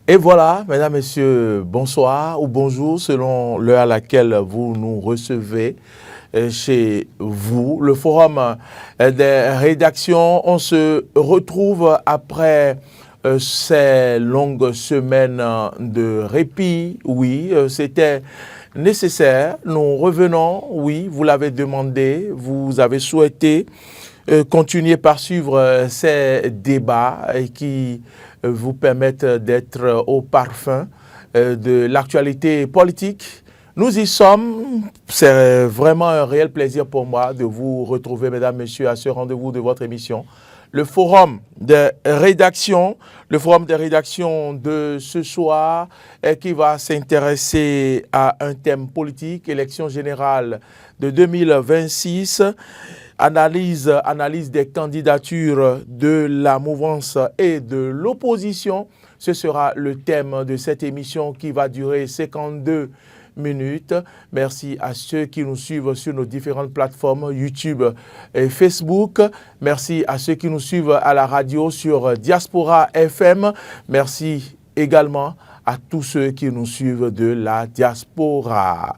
Et voilà, mesdames, messieurs, bonsoir ou bonjour selon l'heure à laquelle vous nous recevez chez vous. Le forum des rédactions, on se retrouve après ces longues semaines de répit. Oui, c'était nécessaire. Nous revenons, oui, vous l'avez demandé, vous avez souhaité continuer par suivre ces débats qui vous permettent d'être au parfum de l'actualité politique. Nous y sommes. C'est vraiment un réel plaisir pour moi de vous retrouver, mesdames, messieurs, à ce rendez-vous de votre émission. Le forum de rédaction, de ce soir qui va s'intéresser à un thème politique, élection générale de 2026. Analyse des candidatures de la mouvance et de l'opposition. Ce sera le thème de cette émission qui va durer 52 minutes. Merci à ceux qui nous suivent sur nos différentes plateformes YouTube et Facebook. Merci à ceux qui nous suivent à la radio sur Diaspora FM. Merci également à tous ceux qui nous suivent de la diaspora.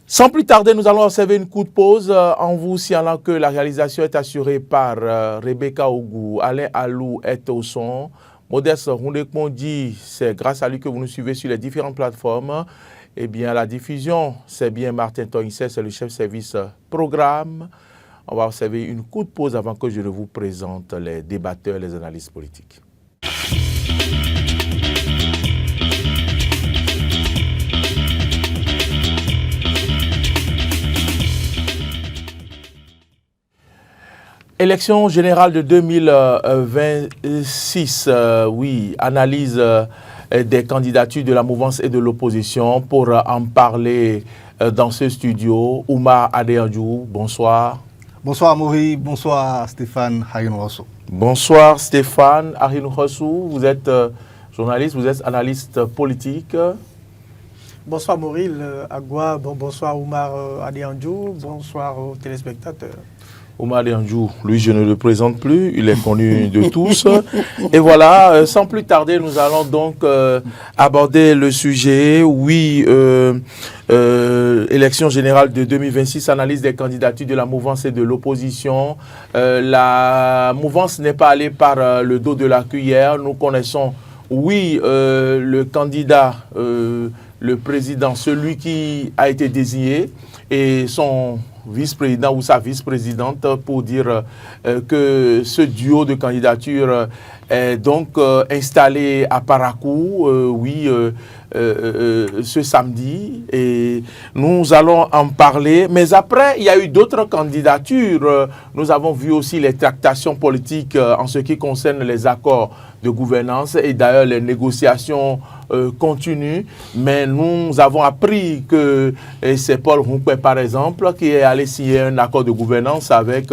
Sans plus tarder, nous allons observer une courte pause en vous signalant que la réalisation est assurée par Rebecca Ougou, Alain Alou est au son, Modeste Roundekmondi, c'est grâce à lui que vous nous suivez sur les différentes plateformes. Eh bien, la diffusion, c'est bien Martin Toïnset, c'est le chef service programme. On va observer une courte pause avant que je ne vous présente les débatteurs, les analystes politiques. Élection générale de 2026, oui, analyse des candidatures de la mouvance et de l'opposition. Pour en parler dans ce studio, Oumar Adéandjou, bonsoir. Bonsoir Maury, bonsoir Stéphane Arinou-Rosso. Bonsoir Stéphane Arinou-Rosso, vous êtes journaliste, vous êtes analyste politique. Bonsoir Mauril Agua, bonsoir Oumar Adéandjou, bonsoir aux téléspectateurs. Oumar Adéandjou, lui je ne le présente plus, il est connu de tous. Et voilà, sans plus tarder, nous allons donc aborder le sujet. Oui, élection générale de 2026, analyse des candidatures de la mouvance et de l'opposition. La mouvance n'est pas allée par le dos de la cuillère. Nous connaissons, oui, le candidat, le président, celui qui a été désigné et son vice-président ou sa vice-présidente pour dire que ce duo de candidature est donc installé à Parakou, ce samedi, et nous allons en parler. Mais après, il y a eu d'autres candidatures. Nous avons vu aussi les tractations politiques en ce qui concerne les accords de gouvernance et d'ailleurs les négociations continuent. Mais nous avons appris que c'est Paul Roumpé, par exemple, qui est allé signer un accord de gouvernance avec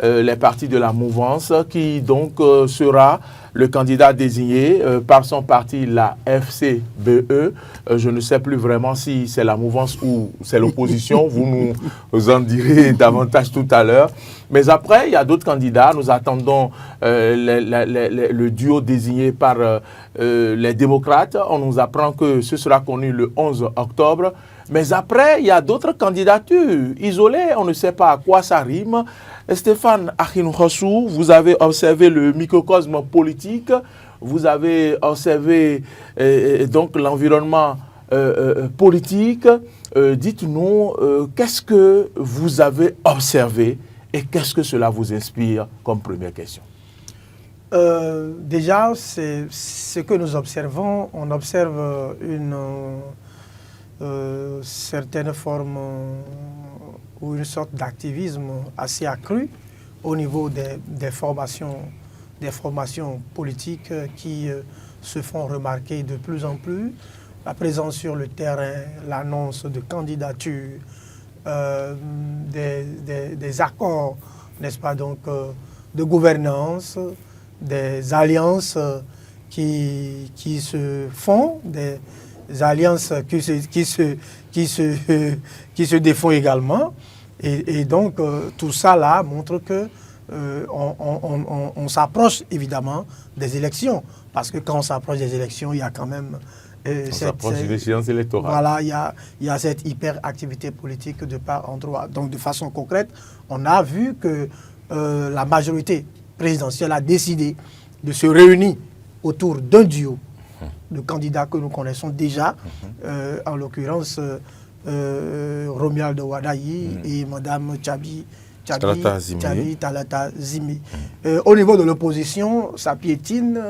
les partis de la mouvance, qui donc sera le candidat désigné par son parti, la FCBE. Je ne sais plus vraiment si c'est la mouvance ou c'est l'opposition. Vous nous en direz davantage tout à l'heure. Mais après, il y a d'autres candidats. Nous attendons le duo désigné par les démocrates. On nous apprend que ce sera connu le 11 octobre. Mais après, il y a d'autres candidatures isolées. On ne sait pas à quoi ça rime. Stéphane Arinou-Rosso, vous avez observé le microcosme politique. Vous avez observé donc l'environnement politique. Dites-nous, qu'est-ce que vous avez observé et qu'est-ce que cela vous inspire comme première question? Déjà, c'est ce que nous observons. On observe une certaine forme ou une sorte d'activisme assez accru au niveau des formations politiques qui se font remarquer de plus en plus. La présence sur le terrain, l'annonce de candidatures, des accords, n'est-ce pas, donc, de gouvernance, des alliances qui se font, des alliances qui se défont également. Et donc, tout ça là montre que on s'approche évidemment des élections. Parce que quand on s'approche des élections, il y a quand même... on s'approche d'une échéance électorale. Voilà, il y a cette hyperactivité politique de part en droit. Donc de façon concrète, on a vu que la majorité présidentielle a décidé de se réunir autour d'un duo de candidats que nous connaissons déjà, en l'occurrence Romuald Wadayi et Mme Tchabi Talata Zimi. Au niveau de l'opposition, ça piétine,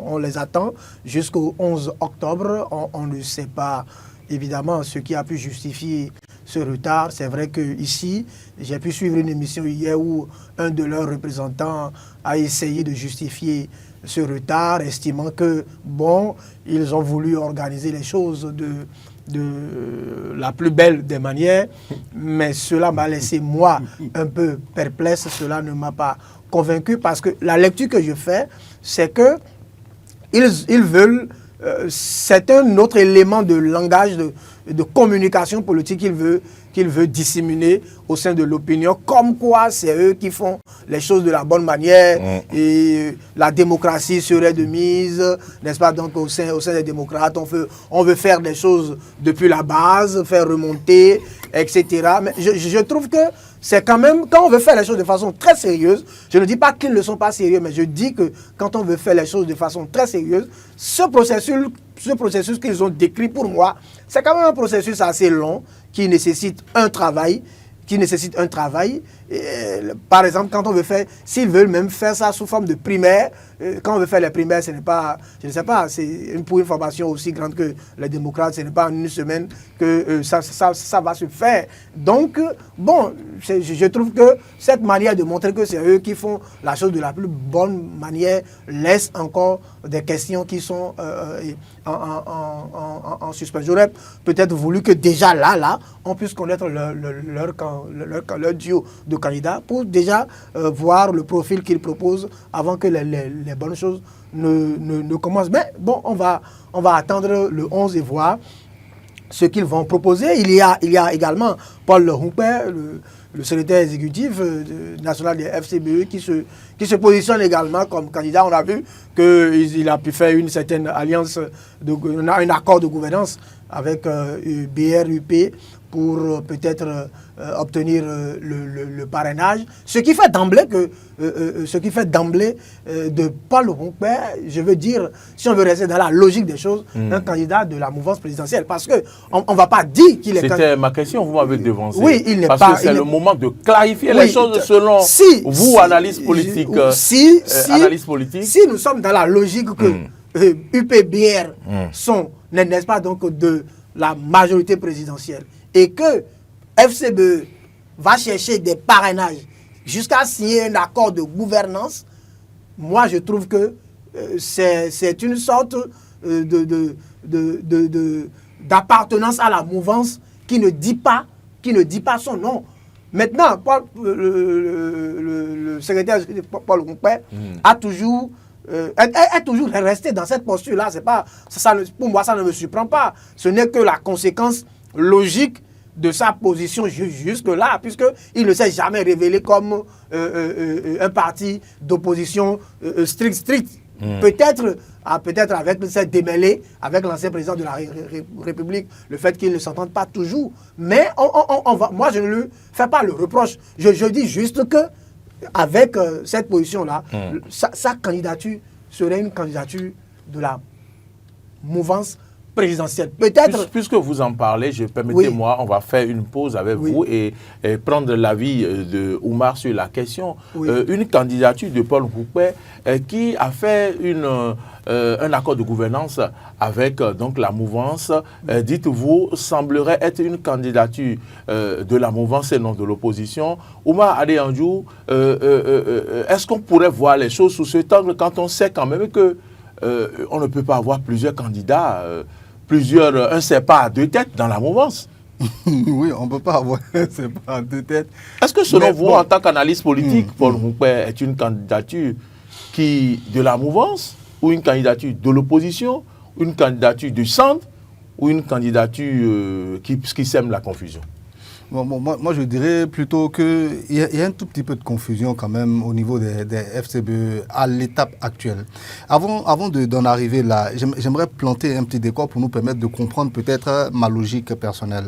on les attend jusqu'au 11 octobre. On ne sait pas évidemment ce qui a pu justifier ce retard. C'est vrai qu'ici, j'ai pu suivre une émission hier où un de leurs représentants a essayé de justifier ce retard, estimant que, bon, ils ont voulu organiser les choses de la plus belle des manières, mais cela m'a laissé, moi, un peu perplexe. Cela ne m'a pas convaincu, parce que la lecture que je fais, c'est que ils veulent... c'est un autre élément de langage, de communication politique qu'il veut disséminer au sein de l'opinion, comme quoi c'est eux qui font les choses de la bonne manière et la démocratie serait de mise, n'est-ce pas? Donc au sein des démocrates, on veut faire des choses depuis la base, faire remonter, etc. Mais je trouve que c'est quand même, quand on veut faire les choses de façon très sérieuse, je ne dis pas qu'ils ne sont pas sérieux, mais je dis que quand on veut faire les choses de façon très sérieuse, ce processus qu'ils ont décrit pour moi, c'est quand même un processus assez long qui nécessite un travail. Par exemple, quand on veut faire, s'ils veulent même faire ça sous forme de primaire, quand on veut faire les primaires, ce n'est pas, je ne sais pas, c'est pour une formation aussi grande que les démocrates, ce n'est pas en une semaine que ça va se faire. Donc, bon, je trouve que cette manière de montrer que c'est eux qui font la chose de la plus bonne manière laisse encore des questions qui sont en suspens. J'aurais peut-être voulu que déjà là, on puisse connaître leur duo de candidats pour déjà voir le profil qu'ils proposent avant que les bonnes choses ne commencent. Mais bon, on va attendre le 11 et voir ce qu'ils vont proposer. Il y a également Paul Humpé, le secrétaire exécutif national des FCBE, qui se positionne également comme candidat. On a vu qu'il a pu faire une certaine alliance, un accord de gouvernance avec BRUP pour peut-être obtenir le parrainage. Ce qui fait d'emblée de Paul Humpé, je veux dire, si on veut rester dans la logique des choses, un candidat de la mouvance présidentielle. Parce qu'on ne va pas dire qu'il est... C'était ma question, vous m'avez devancé. Oui, il n'est pas... Parce que c'est le moment de clarifier les choses selon vous, analyse politique. Si nous sommes dans la logique que UPBR sont, n'est-ce pas, donc de la majorité présidentielle, et que FCBE va chercher des parrainages jusqu'à signer un accord de gouvernance, moi je trouve que c'est une sorte d'appartenance à la mouvance qui ne dit pas son nom. Maintenant, le secrétaire Paul Humpé a toujours est toujours resté dans cette posture-là. Pour moi, ça ne me surprend pas. Ce n'est que la conséquence logique de sa position jusque-là, puisqu'il ne s'est jamais révélé comme un parti d'opposition strict. Peut-être avec cette démêlée avec l'ancien président de la République, le fait qu'ils ne s'entendent pas toujours. Mais moi, je ne lui fais pas le reproche. Je dis juste que avec cette position-là, sa candidature serait une candidature de la mouvance présidentielle. Peut-être... Puisque vous en parlez, permettez-moi, on va faire une pause avec vous et prendre l'avis de Oumar sur la question. Une candidature de Paul Humpé qui a fait un accord de gouvernance avec donc la mouvance, dites-vous, semblerait être une candidature de la mouvance et non de l'opposition. Oumar Adeyanju, est-ce qu'on pourrait voir les choses sous cet angle quand on sait quand même que on ne peut pas avoir plusieurs candidats, un CEPA à deux têtes dans la mouvance? Oui, on ne peut pas avoir un CEPA à deux têtes. Est-ce que selon vous, en tant qu'analyste politique, Paul Humpé est une candidature de la mouvance, ou une candidature de l'opposition, une candidature du centre, ou une candidature qui sème la confusion? Moi, je dirais plutôt qu'il y a un tout petit peu de confusion quand même au niveau des FCBE à l'étape actuelle. Avant d'en arriver là, j'aimerais planter un petit décor pour nous permettre de comprendre peut-être ma logique personnelle.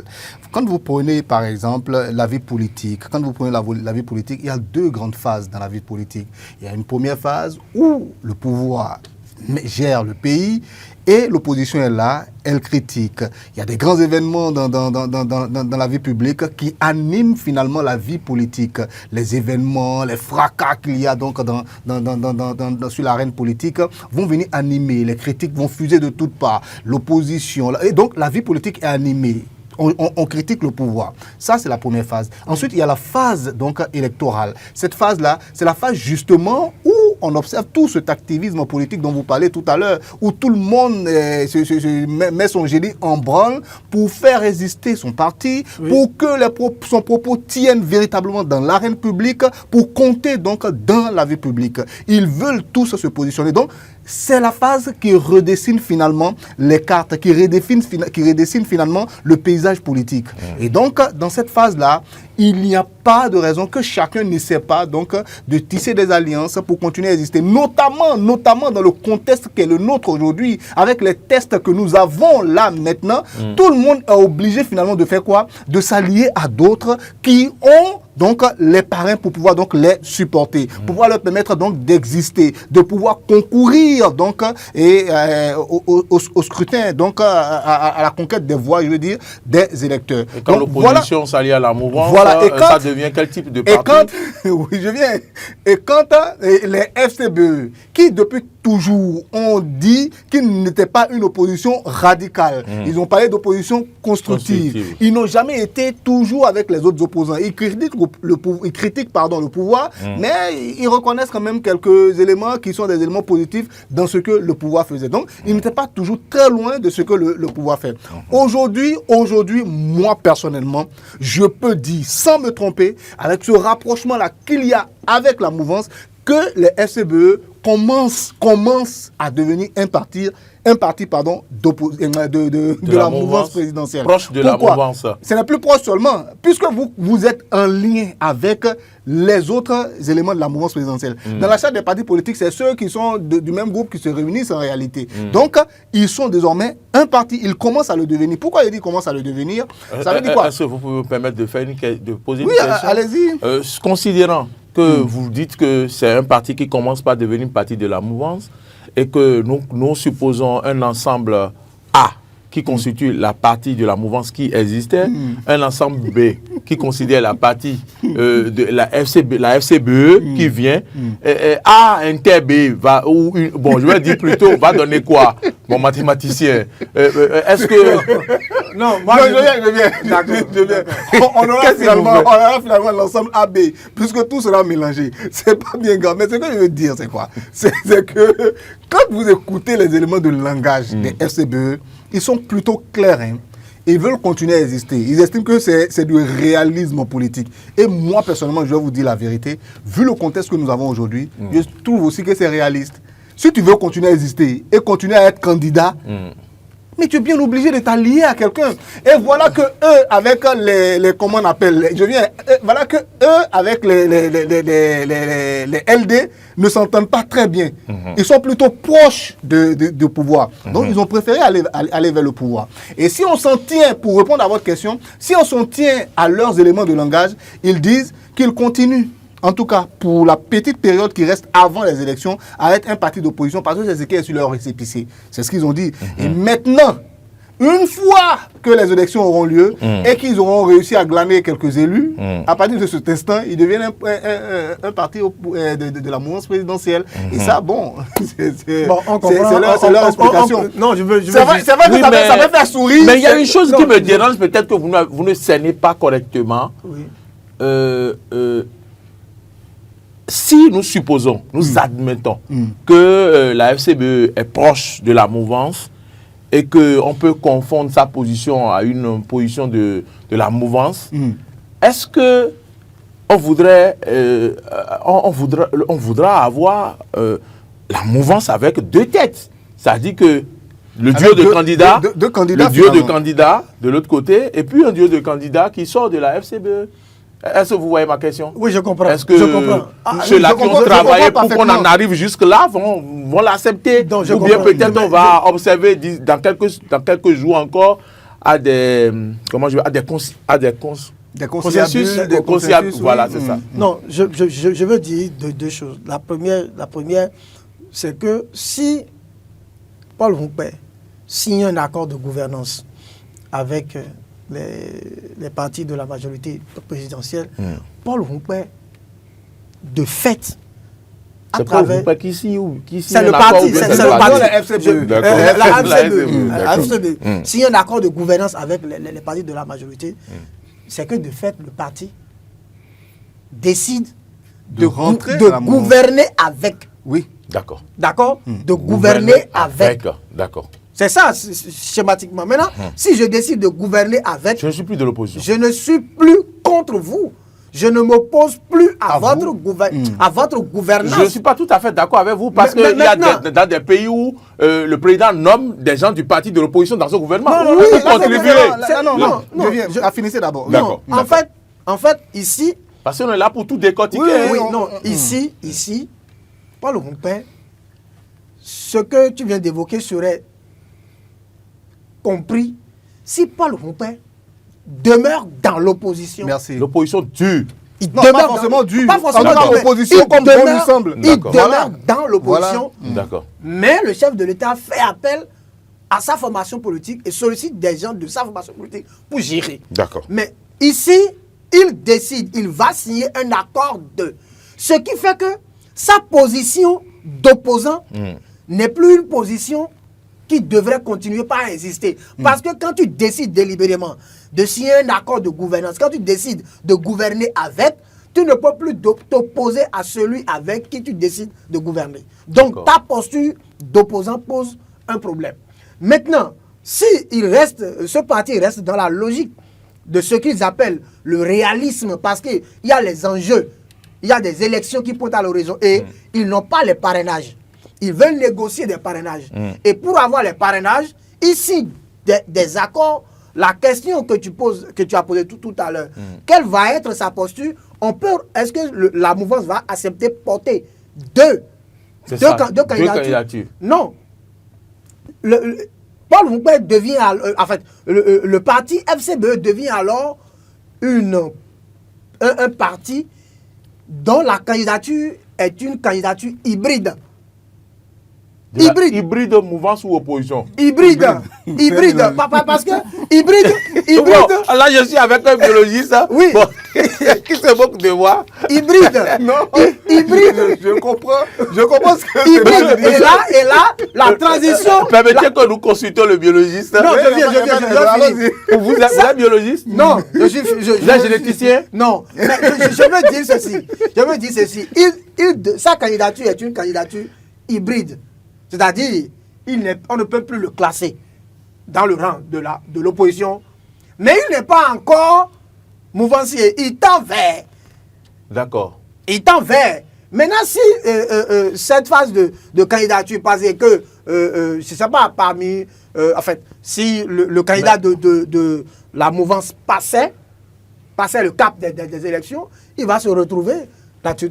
Quand vous prenez par exemple la vie politique, la vie politique, il y a deux grandes phases dans la vie politique. Il y a une première phase où le pouvoir gère le pays et l'opposition est là, elle critique. Il y a des grands événements dans la vie publique qui animent finalement la vie politique. Les événements, les fracas qu'il y a donc sur l'arène politique vont venir animer. Les critiques vont fuser de toutes parts. L'opposition, et donc la vie politique est animée. On critique le pouvoir. Ça, c'est la première phase. Ensuite, il y a la phase donc électorale. Cette phase-là, c'est la phase justement où on observe tout cet activisme politique dont vous parlez tout à l'heure, où tout le monde met son génie en branle pour faire résister son parti, oui, pour que son propos tienne véritablement dans l'arène publique, pour compter donc dans la vie publique. Ils veulent tous se positionner. Donc, c'est la phase qui redessine finalement les cartes, qui redessine finalement le paysage politique. Et donc, dans cette phase-là, il n'y a pas de raison que chacun n'essaie pas donc de tisser des alliances pour continuer à exister, notamment dans le contexte qui est le nôtre aujourd'hui, avec les tests que nous avons là maintenant. Tout le monde est obligé finalement de faire quoi? De s'allier à d'autres qui ont donc les parrains pour pouvoir donc les supporter, pour pouvoir leur permettre donc d'exister, de pouvoir concourir donc au scrutin, donc à la conquête des voix, je veux dire, des électeurs. Et quand l'opposition s'allie à la mouvance, voilà, ça devient quel type de parti? Oui, je viens. Et quand les FCBE, qui depuis toujours ont dit qu'ils n'étaient pas une opposition radicale, ils ont parlé d'opposition constructive. Ils n'ont jamais été toujours avec les autres opposants. Ils critiquent le pouvoir, mais ils reconnaissent quand même quelques éléments qui sont des éléments positifs dans ce que le pouvoir faisait. Donc, ils n'étaient pas toujours très loin de ce que le pouvoir fait. Aujourd'hui, moi personnellement, je peux dire, sans me tromper, avec ce rapprochement-là qu'il y a avec la mouvance, que les FCBE commencent à devenir un parti de la mouvance présidentielle. Proche de la mouvance. Ce n'est plus proche seulement, puisque vous êtes en lien avec les autres éléments de la mouvance présidentielle. Dans la charte des partis politiques, c'est ceux qui sont du même groupe qui se réunissent en réalité. Donc, ils sont désormais un parti. Ils commencent à le devenir. Pourquoi il dit commence à le devenir? Ça veut dire quoi? Est-ce que vous pouvez me permettre de poser une question? Oui, allez-y. Considérant que vous dites que c'est un parti qui commence par devenir parti de la mouvance et que nous supposons un ensemble A qui constitue la partie de la mouvance qui existait, un ensemble B qui considère la partie de la FCBE qui vient, A inter B va, je vais dire plutôt, va donner quoi, mon mathématicien? Est-ce que... Non, moi je viens. On aura finalement l'ensemble AB, puisque tout sera mélangé. C'est pas bien grave, mais ce que je veux dire, c'est quoi? C'est que quand vous écoutez les éléments de langage des FCBE, ils sont plutôt clairs. Ils veulent continuer à exister. Ils estiment que c'est du réalisme politique. Et moi, personnellement, je vais vous dire la vérité. Vu le contexte que nous avons aujourd'hui, je trouve aussi que c'est réaliste. Si tu veux continuer à exister et continuer à être candidat, mais tu es bien obligé de t'allier à quelqu'un. Et voilà que eux, avec comment on appelle, voilà que eux, avec les LD, ne s'entendent pas très bien. Ils sont plutôt proches du pouvoir. Donc, ils ont préféré aller vers le pouvoir. Et si on s'en tient, pour répondre à votre question, si on s'en tient à leurs éléments de langage, ils disent qu'ils continuent, en tout cas pour la petite période qui reste avant les élections, à être un parti d'opposition, parce que c'est ce qui est sur leur récépissé. C'est ce qu'ils ont dit. Et maintenant, une fois que les élections auront lieu et qu'ils auront réussi à glaner quelques élus, à partir de cet instant, ils deviennent un parti de la mouvance présidentielle. Et ça, c'est leur explication. Non, c'est vrai que ça va faire sourire. Mais il y a une chose qui me dérange, peut-être que vous ne cernez pas correctement. Oui. Si nous supposons, nous admettons que la FCBE est proche de la mouvance et qu'on peut confondre sa position à une position de la mouvance, est-ce que on voudra avoir la mouvance avec deux têtes? C'est-à-dire que Le duo de candidats, deux candidats, le duo de finalement. candidats de l'autre côté, et puis un duo de candidats qui sort de la FCBE. Est-ce que vous voyez ma question? Oui, je comprends. Est-ce que je comprends. ceux-là je qui ont comprends travaillé pour qu'on parfaitement. en arrive jusque-là vont l'accepter? Donc, je Ou bien comprends. peut-être on va observer dans quelques jours encore à des, Des consensus, des consensus, voilà, oui. c'est ça. Non, je veux dire deux choses. La première, c'est que si Paul Humpé signe un accord de gouvernance avec les partis de la majorité présidentielle, Paul Humpé, de fait, à C'est pas travers... Humpé qui signe C'est le un accord parti, ou bien c'est c'est le parti. la FCBE. D'accord. La FCBE D'accord. signe un accord de gouvernance avec les partis de la majorité, c'est que de fait, le parti décide De rentrer de à la mouvance. gouverner avec. Oui. D'accord. D'accord? De gouverner avec. D'accord. C'est ça, schématiquement. Maintenant, si je décide de gouverner avec, Je ne suis plus de l'opposition. je ne suis plus contre vous. Je ne m'oppose plus à votre gouvernance. Je ne suis pas tout à fait d'accord avec vous parce Mais qu'il y a maintenant- dans des pays où le président nomme des gens du parti de l'opposition dans son gouvernement. Non, Oui, là, vous contribuez. non, Finissez d'abord. D'accord. En fait, ici, Parce qu'on est là pour tout décortiquer. oui, on- non, ici, Paul Humpé, ce que tu viens d'évoquer serait compris si Paul Humpé demeure dans l'opposition. Merci. L'opposition dure. Il Non, demeure pas forcément dû. Pas forcément En tout cas, mais opposition il comme bon demeure- lui semble. Il D'accord. demeure Voilà. dans l'opposition, D'accord. mais le chef de l'État fait appel à sa formation politique et sollicite des gens de sa formation politique pour gérer. D'accord. Mais ici, il décide, il va signer un accord de... Ce qui fait que sa position d'opposant n'est plus une position qui devrait continuer par exister. Parce que quand tu décides délibérément de signer un accord de gouvernance, quand tu décides de gouverner avec, tu ne peux plus t'opposer à celui avec qui tu décides de gouverner. Donc D'accord. ta posture d'opposant pose un problème. Maintenant, si ce parti reste dans la logique de ce qu'ils appellent le réalisme, parce qu'il y a les enjeux, il y a des élections qui pointent à l'horizon et ils n'ont pas les parrainages. Ils veulent négocier des parrainages. Et pour avoir les parrainages, ici, des accords, la question que tu as posée tout à l'heure, quelle va être sa posture? Est-ce que la mouvance va accepter porter deux candidatures? Non. Paul Humpé devient, en fait, le parti FCBE devient alors un parti dont la candidature est une candidature hybride. Hybride, mouvance ou opposition? Hybride. Parce que hybride. Bon, là, je suis avec un biologiste. Oui. Bon, qui se moque de moi. Hybride. Non, Hybride. je comprends ce que Hybride. Et là, la transition. Permettez que nous consultons le biologiste. Non, je viens. Vous êtes biologiste? Non, vous êtes généticien? Non, mais je veux dire ceci. Sa candidature est une candidature hybride. C'est-à-dire, on ne peut plus le classer dans le rang de l'opposition. Mais il n'est pas encore mouvancier. Il tend vers. D'accord. Il tend vers. Maintenant, si cette phase de candidature passait que, je ne sais pas, parmi, en fait, si le candidat de la mouvance passait le cap des élections, il va se retrouver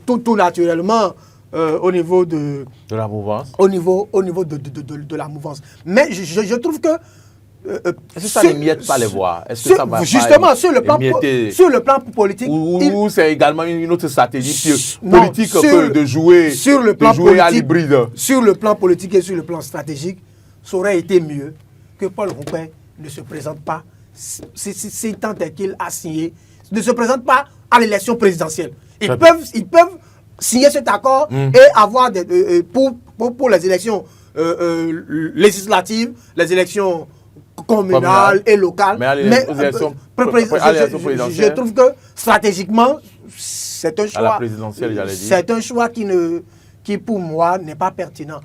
tout naturellement au niveau de la mouvance. Au niveau de la mouvance. Mais je trouve que est-ce que ça n'émiette pas les voix? Est-ce que ça va justement, pas sur le plan politique. Ou c'est également une autre stratégie politique de jouer à l'hybride? Sur le plan politique et sur le plan stratégique, ça aurait été mieux que Paul Humpé ne se présente pas, si tant est qu'il a signé, ne se présente pas à l'élection présidentielle. Ils peuvent signer cet accord et avoir pour les élections législatives, les élections communales et locales. Mais je trouve que stratégiquement, c'est un choix. À la présidentielle, j'allais dire. C'est un choix qui pour moi n'est pas pertinent.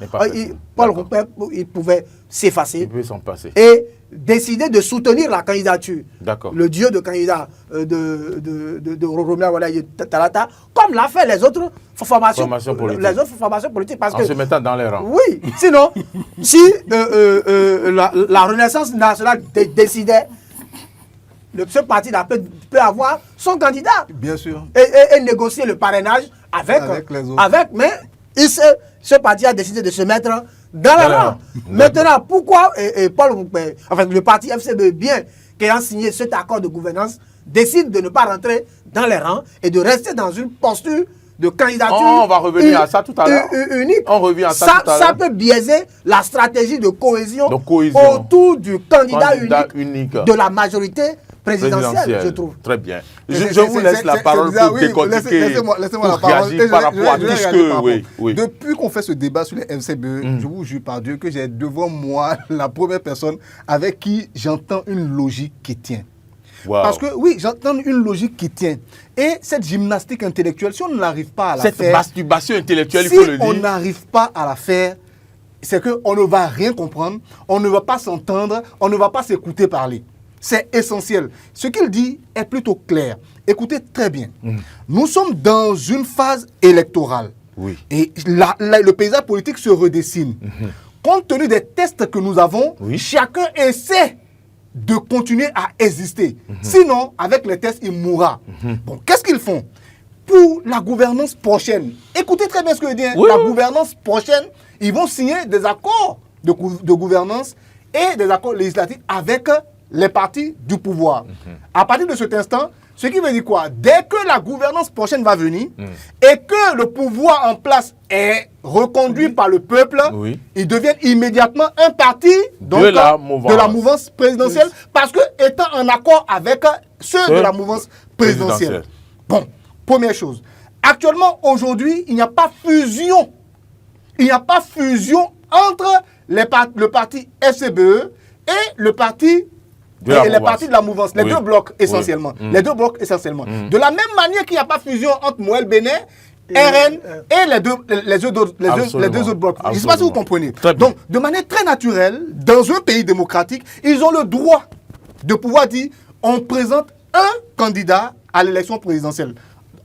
Paul Humpé, il pouvait s'effacer. Il peut s'en passer. Et décider de soutenir la candidature. D'accord. Le duo de candidats de Romeo Walaye Talata, comme Comme l'a fait les autres formations politiques. Parce en se mettant dans les rangs. Oui, sinon, si la Renaissance nationale décidait, ce parti peut avoir son candidat. Bien sûr. Et négocier le parrainage avec les autres. Mais ce parti a décidé de se mettre dans les rangs. Maintenant, pourquoi le parti FCB, bien qu'ayant signé cet accord de gouvernance, décide de ne pas rentrer dans les rangs et de rester dans une posture de candidature. On va revenir à ça tout à l'heure. Unique. On revient à ça tout à l'heure. Ça peut biaiser la stratégie de cohésion autour du candidat unique de la majorité présidentielle, je trouve. Très bien. Je vous laisse la parole pour décortiquer, laissez-moi la parole. réagir par rapport à tout ce que... Oui. Depuis qu'on fait ce débat sur les FCBE, je vous jure par Dieu que j'ai devant moi la première personne avec qui j'entends une logique qui tient. Wow. Parce que oui, j'entends une logique qui tient. Et cette gymnastique intellectuelle, si on n'arrive pas à la faire... Cette masturbation intellectuelle, il faut le dire. Si on n'arrive pas à la faire, c'est qu'on ne va rien comprendre, on ne va pas s'entendre, on ne va pas s'écouter parler. C'est essentiel. Ce qu'il dit est plutôt clair. Écoutez très bien. Nous sommes dans une phase électorale. Oui. Et le paysage politique se redessine. Compte tenu des tests que nous avons, chacun essaie de continuer à exister. Sinon, avec les tests, il mourra. Bon, qu'est-ce qu'ils font? Pour la gouvernance prochaine, écoutez très bien ce que je dis. La gouvernance prochaine, ils vont signer des accords de gouvernance et des accords législatifs avec les partis du pouvoir. À partir de cet instant, ce qui veut dire quoi? Dès que la gouvernance prochaine va venir et que le pouvoir en place est reconduit par le peuple, ils deviennent immédiatement un parti donc, de la mouvance présidentielle parce que étant en accord avec ceux de la mouvance présidentielle. Bon, première chose. Actuellement, aujourd'hui, il n'y a pas fusion. Il n'y a pas fusion entre le parti FCBE et le parti les partis de la mouvance, les deux blocs essentiellement. Les deux blocs essentiellement. De la même manière qu'il n'y a pas fusion entre Moël Bénin, RN et les deux autres blocs. Je ne sais pas si vous comprenez. Donc, de manière très naturelle, dans un pays démocratique, ils ont le droit de pouvoir dire on présente un candidat à l'élection présidentielle.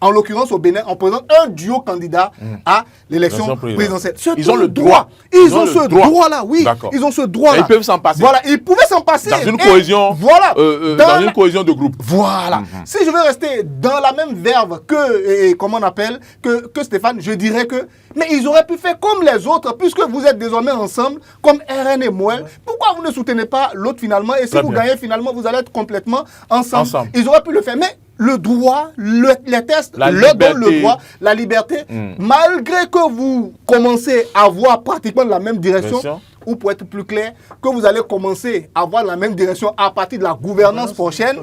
En l'occurrence, au Bénin, on présente un duo candidat à l'élection présidentielle. Ils ont le droit. Ils ont ce droit-là, oui. Ils ont ce droit-là. Ils peuvent s'en passer. Voilà, ils pouvaient s'en passer. Dans une cohésion, dans une cohésion de groupe. Voilà. Si je veux rester dans la même verve que Stéphane, je dirais que mais ils auraient pu faire comme les autres, puisque vous êtes désormais ensemble, comme RN et Moël. Pourquoi vous ne soutenez pas l'autre finalement? Et si vous gagnez finalement, vous allez être complètement ensemble. Ils auraient pu le faire. Mais le droit, les tests leur donnent le droit, la liberté. Malgré que vous commencez à voir pratiquement la même direction, ou pour être plus clair, que vous allez commencer à avoir la même direction à partir de la gouvernance prochaine.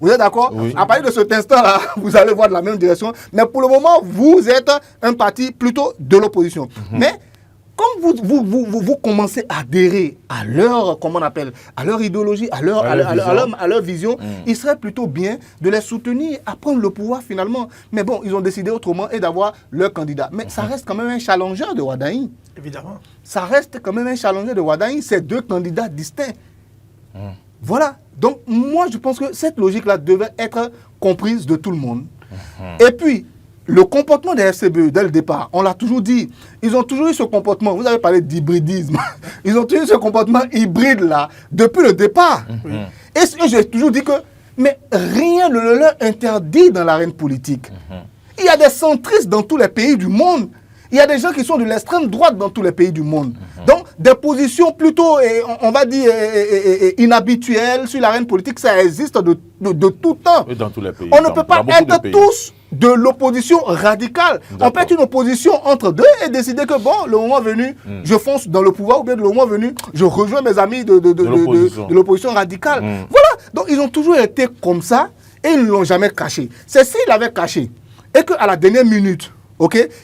Vous êtes d'accord? À partir de cet instant-là, vous allez voir de la même direction. Mais pour le moment, vous êtes un parti plutôt de l'opposition. Mais comme vous commencez à adhérer à leur, comment on appelle, à leur idéologie, à leur vision, il serait plutôt bien de les soutenir, à prendre le pouvoir finalement. Mais bon, ils ont décidé autrement et d'avoir leur candidat. Mais ça reste quand même un challenger de Wadaï. Évidemment. Ça reste quand même un challenger de Wadaï. C'est deux candidats distincts. Voilà. Donc, moi, je pense que cette logique-là devait être comprise de tout le monde. Et puis, le comportement des FCBE, dès le départ, on l'a toujours dit, ils ont toujours eu ce comportement, vous avez parlé d'hybridisme, ils ont toujours eu ce comportement hybride-là, depuis le départ. Et j'ai toujours dit que, mais rien ne le leur interdit dans l'arène politique. Il y a des centristes dans tous les pays du monde. Il y a des gens qui sont de l'extrême droite dans tous les pays du monde. Donc, des positions plutôt, on va dire, inhabituelles sur l'arène politique, ça existe de tout temps. Et dans tous les pays. On ne peut pas être tous de l'opposition radicale. On peut être une opposition entre deux et décider que, bon, le moment venu, je fonce dans le pouvoir, ou bien le moment venu, je rejoins mes amis de l'opposition radicale. Voilà. Donc, ils ont toujours été comme ça et ils ne l'ont jamais caché. C'est s'ils l'avaient caché et qu'à la dernière minute,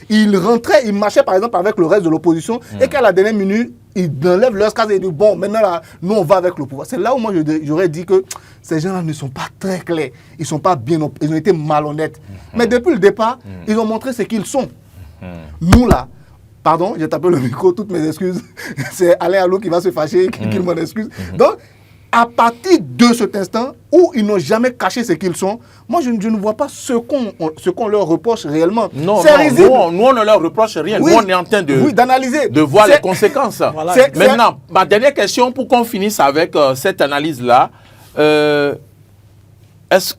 ils rentraient, ils marchaient par exemple avec le reste de l'opposition et qu'à la dernière minute, ils enlèvent leur casque et disent bon, maintenant là, nous on va avec le pouvoir. C'est là où moi j'aurais dit que ces gens-là ne sont pas très clairs, ils sont pas bien, ils ont été malhonnêtes. Mais depuis le départ, ils ont montré ce qu'ils sont. Nous là, pardon, j'ai tapé le micro, toutes mes excuses. C'est Alain Allo qui va se fâcher, qu'il m'en excuse. Donc, à partir de cet instant où ils n'ont jamais caché ce qu'ils sont, moi je ne vois pas ce qu'on leur reproche réellement. Non, c'est risible. Nous, on ne leur reproche rien. Oui, nous, on est en train d'analyser. De voir les conséquences. Voilà. Maintenant, ma dernière question pour qu'on finisse avec cette analyse-là. Qu'est-ce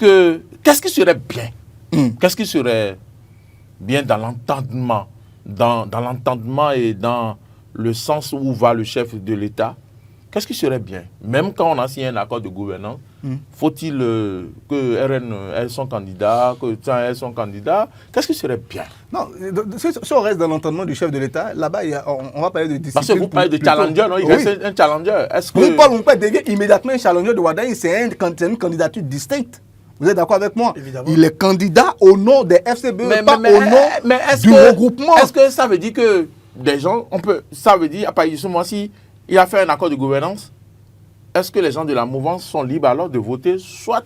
qui serait bien? Qu'est-ce qui serait bien dans l'entendement, dans l'entendement et dans le sens où va le chef de l'État? Qu'est-ce qui serait bien? Même quand on a signé un accord de gouvernance, faut-il que RN ait son candidat, que TAN ait son candidat? Qu'est-ce qui serait bien? Non, si on reste dans l'entendement du chef de l'État, là-bas, on va parler de discipline. Parce que vous parlez de challenger, non? Il reste un challenger. Est-ce que... Oui, Paul Nkpé devient immédiatement un challenger de Wadaï, c'est une candidature distincte. Vous êtes d'accord avec moi? Évidemment. Il est candidat au nom des FCBE, pas au nom du regroupement. Est-ce que ça veut dire que des gens, ça veut dire, à partir de ce moment-ci, il a fait un accord de gouvernance, est-ce que les gens de la mouvance sont libres alors de voter soit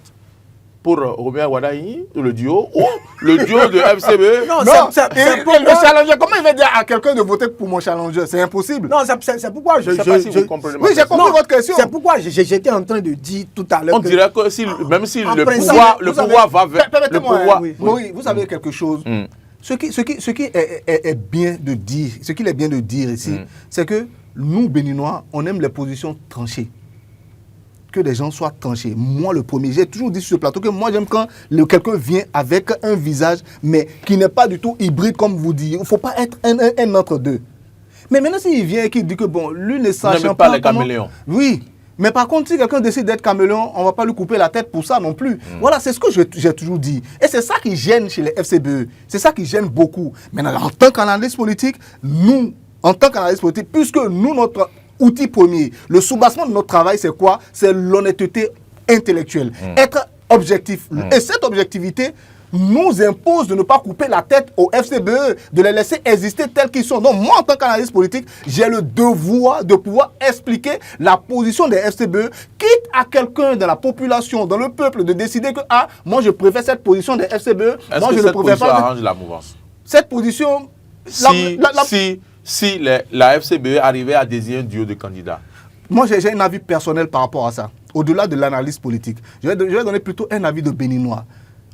pour Robert Wadaï, le duo, ou le duo de FCBE? Non, le challenger, comment il va dire à quelqu'un de voter pour mon challenger? C'est impossible. Non, c'est pourquoi je ne sais pas si vous comprenez. Oui, j'ai compris votre question. C'est pourquoi j'étais en train de dire tout à l'heure. On dirait que même si le pouvoir va vers... Permettez-moi, oui, vous savez quelque chose. Ce qui est bien de dire, ce qu'il est bien de dire ici, c'est que nous, Béninois, on aime les positions tranchées. Que les gens soient tranchés. Moi, le premier, j'ai toujours dit sur ce plateau que moi, j'aime quand quelqu'un vient avec un visage, mais qui n'est pas du tout hybride, comme vous dites. Il ne faut pas être un entre deux. Mais maintenant, s'il vient et qu'il dit que, bon, lui ne sachant pas les caméléons. Oui. Mais par contre, si quelqu'un décide d'être caméléon, on ne va pas lui couper la tête pour ça non plus. Voilà, c'est ce que j'ai toujours dit. Et c'est ça qui gêne chez les FCBE. C'est ça qui gêne beaucoup. Maintenant, en tant qu'analyste politique, puisque nous, notre outil premier, le soubassement de notre travail, c'est quoi? C'est l'honnêteté intellectuelle. Être objectif. Et cette objectivité nous impose de ne pas couper la tête aux FCBE, de les laisser exister tels qu'ils sont. Donc moi, en tant qu'analyste politique, j'ai le devoir de pouvoir expliquer la position des FCBE, quitte à quelqu'un de la population, dans le peuple, de décider que, moi je préfère cette position des FCBE. Est-ce que cette position arrange la mouvance? Cette position... Si la FCBE arrivait à désigner un duo de candidats. Moi, j'ai un avis personnel par rapport à ça. Au-delà de l'analyse politique. Je vais donner plutôt un avis de Béninois.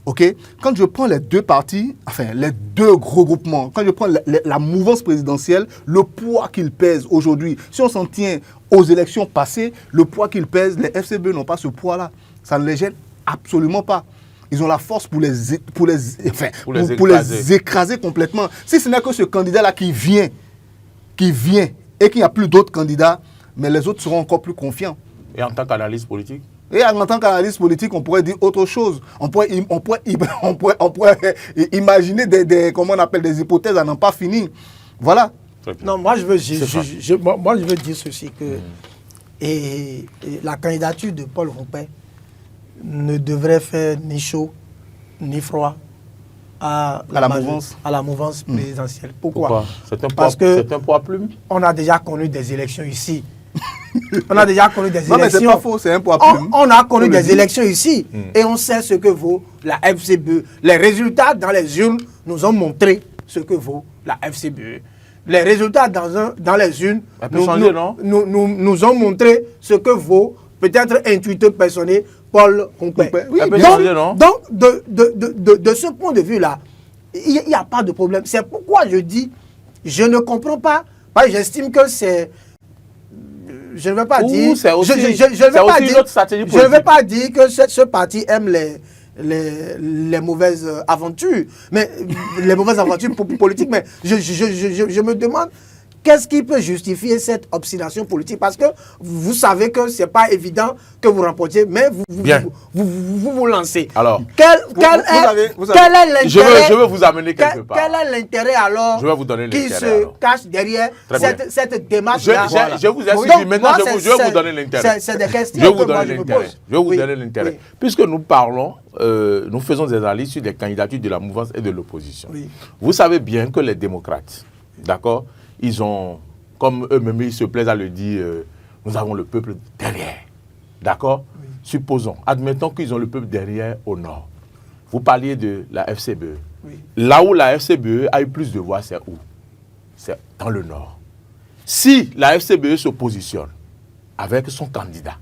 OK? Quand je prends les deux partis, enfin, les deux regroupements, quand je prends la mouvance présidentielle, le poids qu'ils pèsent aujourd'hui, si on s'en tient aux élections passées, le poids qu'ils pèsent, les FCBE n'ont pas ce poids-là. Ça ne les gêne absolument pas. Ils ont la force pour les écraser complètement. Si ce n'est que ce candidat-là qui vient et qu'il n'y a plus d'autres candidats, mais les autres seront encore plus confiants. Et en tant qu'analyste politique? Et en tant qu'analyste politique, on pourrait dire autre chose. On pourrait imaginer des hypothèses à n'en pas finir. Voilà. Non, moi je veux dire ceci, que et la candidature de Paul Nkpé ne devrait faire ni chaud ni froid à la mouvance présidentielle. Pourquoi? Parce que c'est un poids plume. On a déjà connu des élections ici. On a déjà connu des élections. Non, mais c'est pas faux, c'est un poids plume. On a connu des élections ici et on sait ce que vaut la FCBE. Les résultats dans les urnes nous ont montré ce que vaut la FCBE. Les résultats dans les urnes nous ont montré ce que vaut peut-être intuiteur personnel Paul Nkpé. Oui, donc, de ce point de vue-là, il n'y a pas de problème. C'est pourquoi je dis, je ne comprends pas, parce que j'estime que c'est... Je ne veux pas dire... Je ne veux pas dire que ce parti aime les mauvaises aventures, mais les mauvaises aventures politiques, mais je me demande... Qu'est-ce qui peut justifier cette obstination politique? Parce que vous savez que ce n'est pas évident que vous remportiez, mais vous lancez. Alors, quel est l'intérêt? Je veux vous amener quelque part. Quel est l'intérêt alors qui se cache derrière cette démarche-là? Je vous explique. Maintenant, je vais vous donner l'intérêt. C'est des questions que moi je me pose. Je vais vous donner l'intérêt. Puisque nous parlons, nous faisons des analyses sur les candidatures de la mouvance et de l'opposition. Oui. Vous savez bien que les démocrates, d'accord, ils ont, comme eux-mêmes ils se plaisent à le dire, nous avons le peuple derrière. D'accord? Oui. Supposons, admettons qu'ils ont le peuple derrière au nord. Vous parliez de la FCBE. Oui. Là où la FCBE a eu plus de voix, c'est où? C'est dans le nord. Si la FCBE se positionne avec son candidat,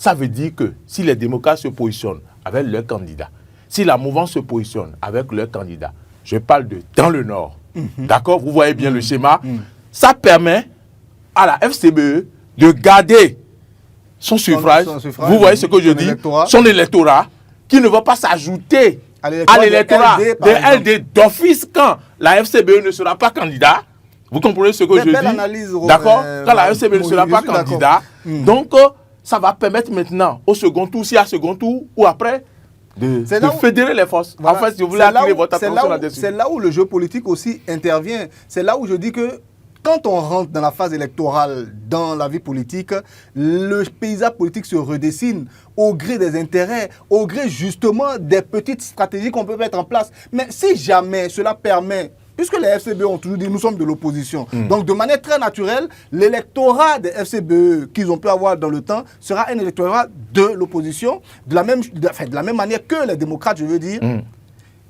Ça veut dire que si les démocrates se positionnent avec leur candidat, si la mouvance se positionne avec leur candidat, je parle de dans le Nord, d'accord, vous voyez bien le schéma, ça permet à la FCBE de garder son suffrage, vous voyez ce que je dis, son électorat, qui ne va pas s'ajouter à l'électorat de LD d'office quand la FCBE ne sera pas candidat. Vous comprenez ce que je dis? D'accord? Quand la FCBE ne sera pas candidat, donc ça va permettre maintenant au second tour, s'il y a second tour ou après, de fédérer les forces. Voilà. En fait, si vous voulez attirer votre attention là-dessus. C'est là où le jeu politique aussi intervient. C'est là où je dis que quand on rentre dans la phase électorale, dans la vie politique, le paysage politique se redessine au gré des intérêts, au gré justement des petites stratégies qu'on peut mettre en place. Mais si jamais cela permet, puisque les FCBE ont toujours dit nous sommes de l'opposition, donc de manière très naturelle, l'électorat des FCBE qu'ils ont pu avoir dans le temps sera un électorat de l'opposition, de la même manière que les démocrates, je veux dire.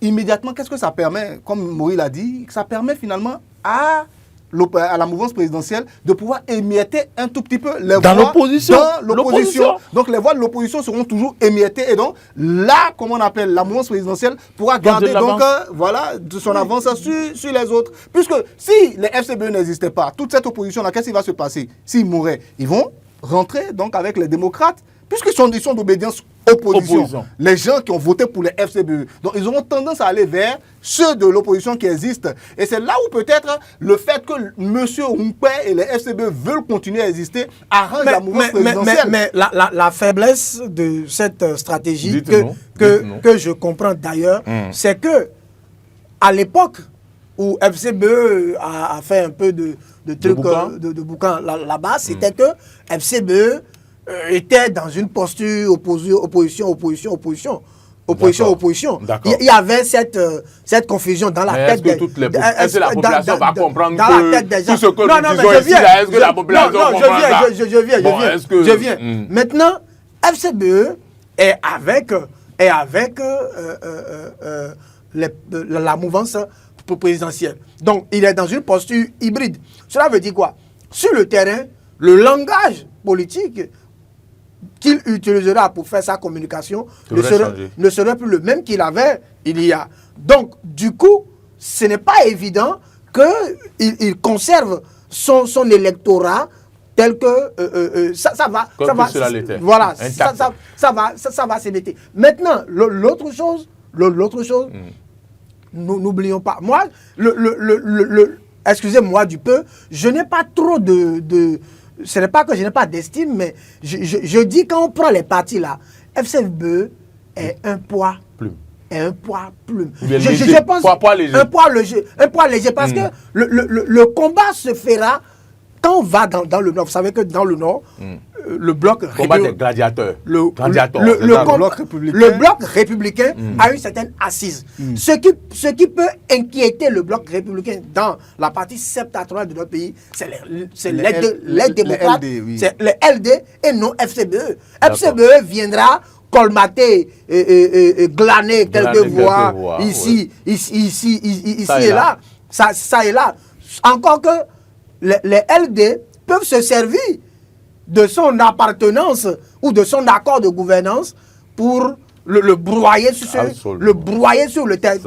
Immédiatement, qu'est-ce que ça permet? Comme Maurice l'a dit, ça permet finalement à la mouvance présidentielle de pouvoir émietter un tout petit peu les voix dans l'opposition. Donc les voix de l'opposition seront toujours émiettées et donc là, comme on appelle, la mouvance présidentielle pourra garder donc de son avance sur les autres. Puisque si les FCBE n'existaient pas, toute cette opposition-là, qu'est-ce qui va se passer? S'ils mouraient, ils vont rentrer donc avec les démocrates, puisqu'ils sont d'obédience opposition. Les gens qui ont voté pour les FCBE. Donc, ils auront tendance à aller vers ceux de l'opposition qui existent. Et c'est là où peut-être le fait que M. Oumpe et les FCBE veulent continuer à exister arrange la mouvance présidentielle. Mais la faiblesse de cette stratégie que je comprends d'ailleurs, c'est que à l'époque où FCBE a fait un peu de trucs de boucan là-bas, c'était que FCBE était dans une posture opposition. Il y avait cette confusion dans la tête des gens. Est-ce que la population va comprendre tout ce que nous disons ici? Est-ce que la population comprend ça? Je viens. Maintenant, FCBE est avec la mouvance présidentielle. Donc, il est dans une posture hybride. Cela veut dire quoi? Sur le terrain, le langage politique qu'il utilisera pour faire sa communication ne serait plus le même qu'il avait il y a. Donc, du coup, ce n'est pas évident qu'il conserve son électorat tel que ça va s'émettre. Maintenant, l'autre chose, n'oublions pas, moi, excusez-moi du peu, je n'ai pas trop ce n'est pas que je n'ai pas d'estime, mais je dis quand on prend les partis là, FCBE est un poids plume. Un poids léger parce que le combat se fera quand on va dans le Nord. Vous savez que dans le Nord, le bloc gladiateurs. Le bloc républicain a une certaine assise. Ce qui peut inquiéter le bloc républicain dans la partie septentrionale de notre pays, c'est les démocrates, c'est les LD et non FCBE. FCBE viendra colmater et glaner quelques voix ici et là. Ça et là. Encore que les LD peuvent se servir de son appartenance ou de son accord de gouvernance pour le broyer sur le terrain.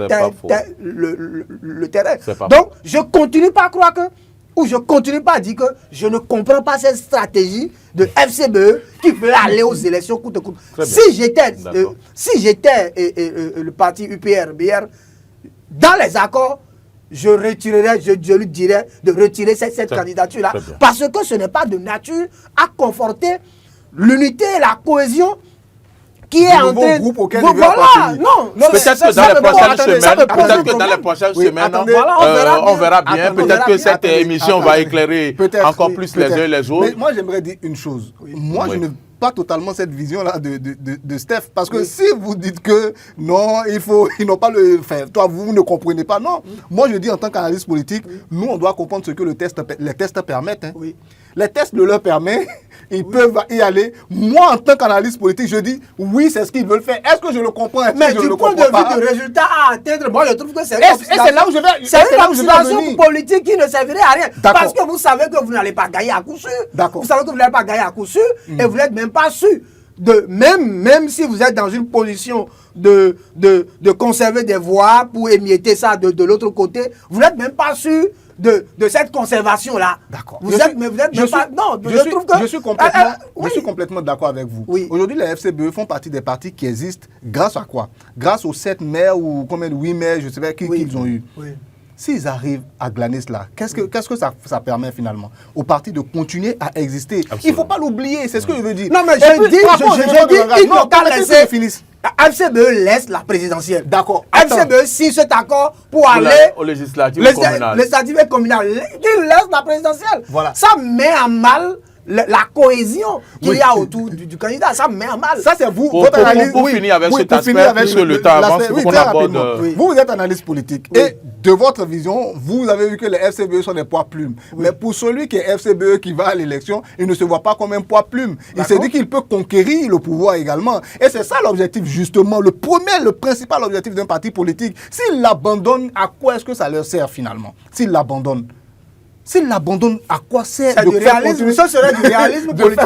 Donc, je continue pas à croire je continue pas à dire que je ne comprends pas cette stratégie de FCBE qui veut aller aux élections coûte que coûte. Si j'étais le parti UPR-BR, dans les accords, je lui dirais de retirer cette candidature-là. Parce que ce n'est pas de nature à conforter l'unité et la cohésion qui est en train... groupe auquel peut-être que dans les prochaines semaines, on verra bien. Peut-être que cette émission va éclairer encore plus les uns et les autres. Mais moi, j'aimerais dire une chose. Moi, je ne pas totalement cette vision-là de Steph. Parce que si vous dites que non, ils n'ont pas le... Enfin, toi, vous ne comprenez pas. Non. Moi, je dis en tant qu'analyste politique, nous, on doit comprendre ce que les tests permettent. Les tests le leur permettent, ils peuvent y aller. Moi, en tant qu'analyste politique, je dis oui, c'est ce qu'ils veulent faire. Est-ce que je le comprends? Mais du point de vue du résultat à atteindre, moi, je trouve que c'est c'est là où je vais. C'est une obstination politique qui ne servirait à rien. Parce que vous savez que vous n'allez pas gagner à coup sûr. Vous savez que vous n'allez pas gagner à coup sûr et vous n'êtes même pas sûr même si vous êtes dans une position de conserver des voix pour émietter ça de l'autre côté, vous n'êtes même pas sûr de cette conservation-là. D'accord. Vous êtes même pas... Non, je suis complètement d'accord avec vous. Oui. Aujourd'hui, les FCBE font partie des partis qui existent grâce à quoi? Grâce aux 7 maires ou combien de 8 maires, je ne sais pas qu'ils ont eu. Oui. S'ils arrivent à glaner cela, qu'est-ce que ça permet finalement au parti de continuer à exister? Absolument. Il ne faut pas l'oublier, c'est ce que je veux dire. Non, mais je dis, il ne faut pas laisser... finisse. FCBE laisse la présidentielle. D'accord. FCBE signe cet accord pour aller aux législatives communales. Législatives et communales. Il laisse la présidentielle. Voilà. Ça met en mal la cohésion qu'il y a autour du candidat. Ça met en mal. Ça, c'est vous, Votre analyse. Pour finir avec cet aspect, puisque le temps avance, il faut qu'on aborde. Vous êtes analyste politique. Et de votre vision, vous avez vu que les FCBE sont des poids plumes. Mais pour celui qui est FCBE qui va à l'élection, il ne se voit pas comme un poids plume. Il se dit qu'il peut conquérir le pouvoir également. Et c'est ça l'objectif, justement. Le principal objectif d'un parti politique. S'il l'abandonne, à quoi est-ce que ça leur sert finalement? S'il l'abandonne, à quoi sert de faire continuer? Ça serait du réalisme politique.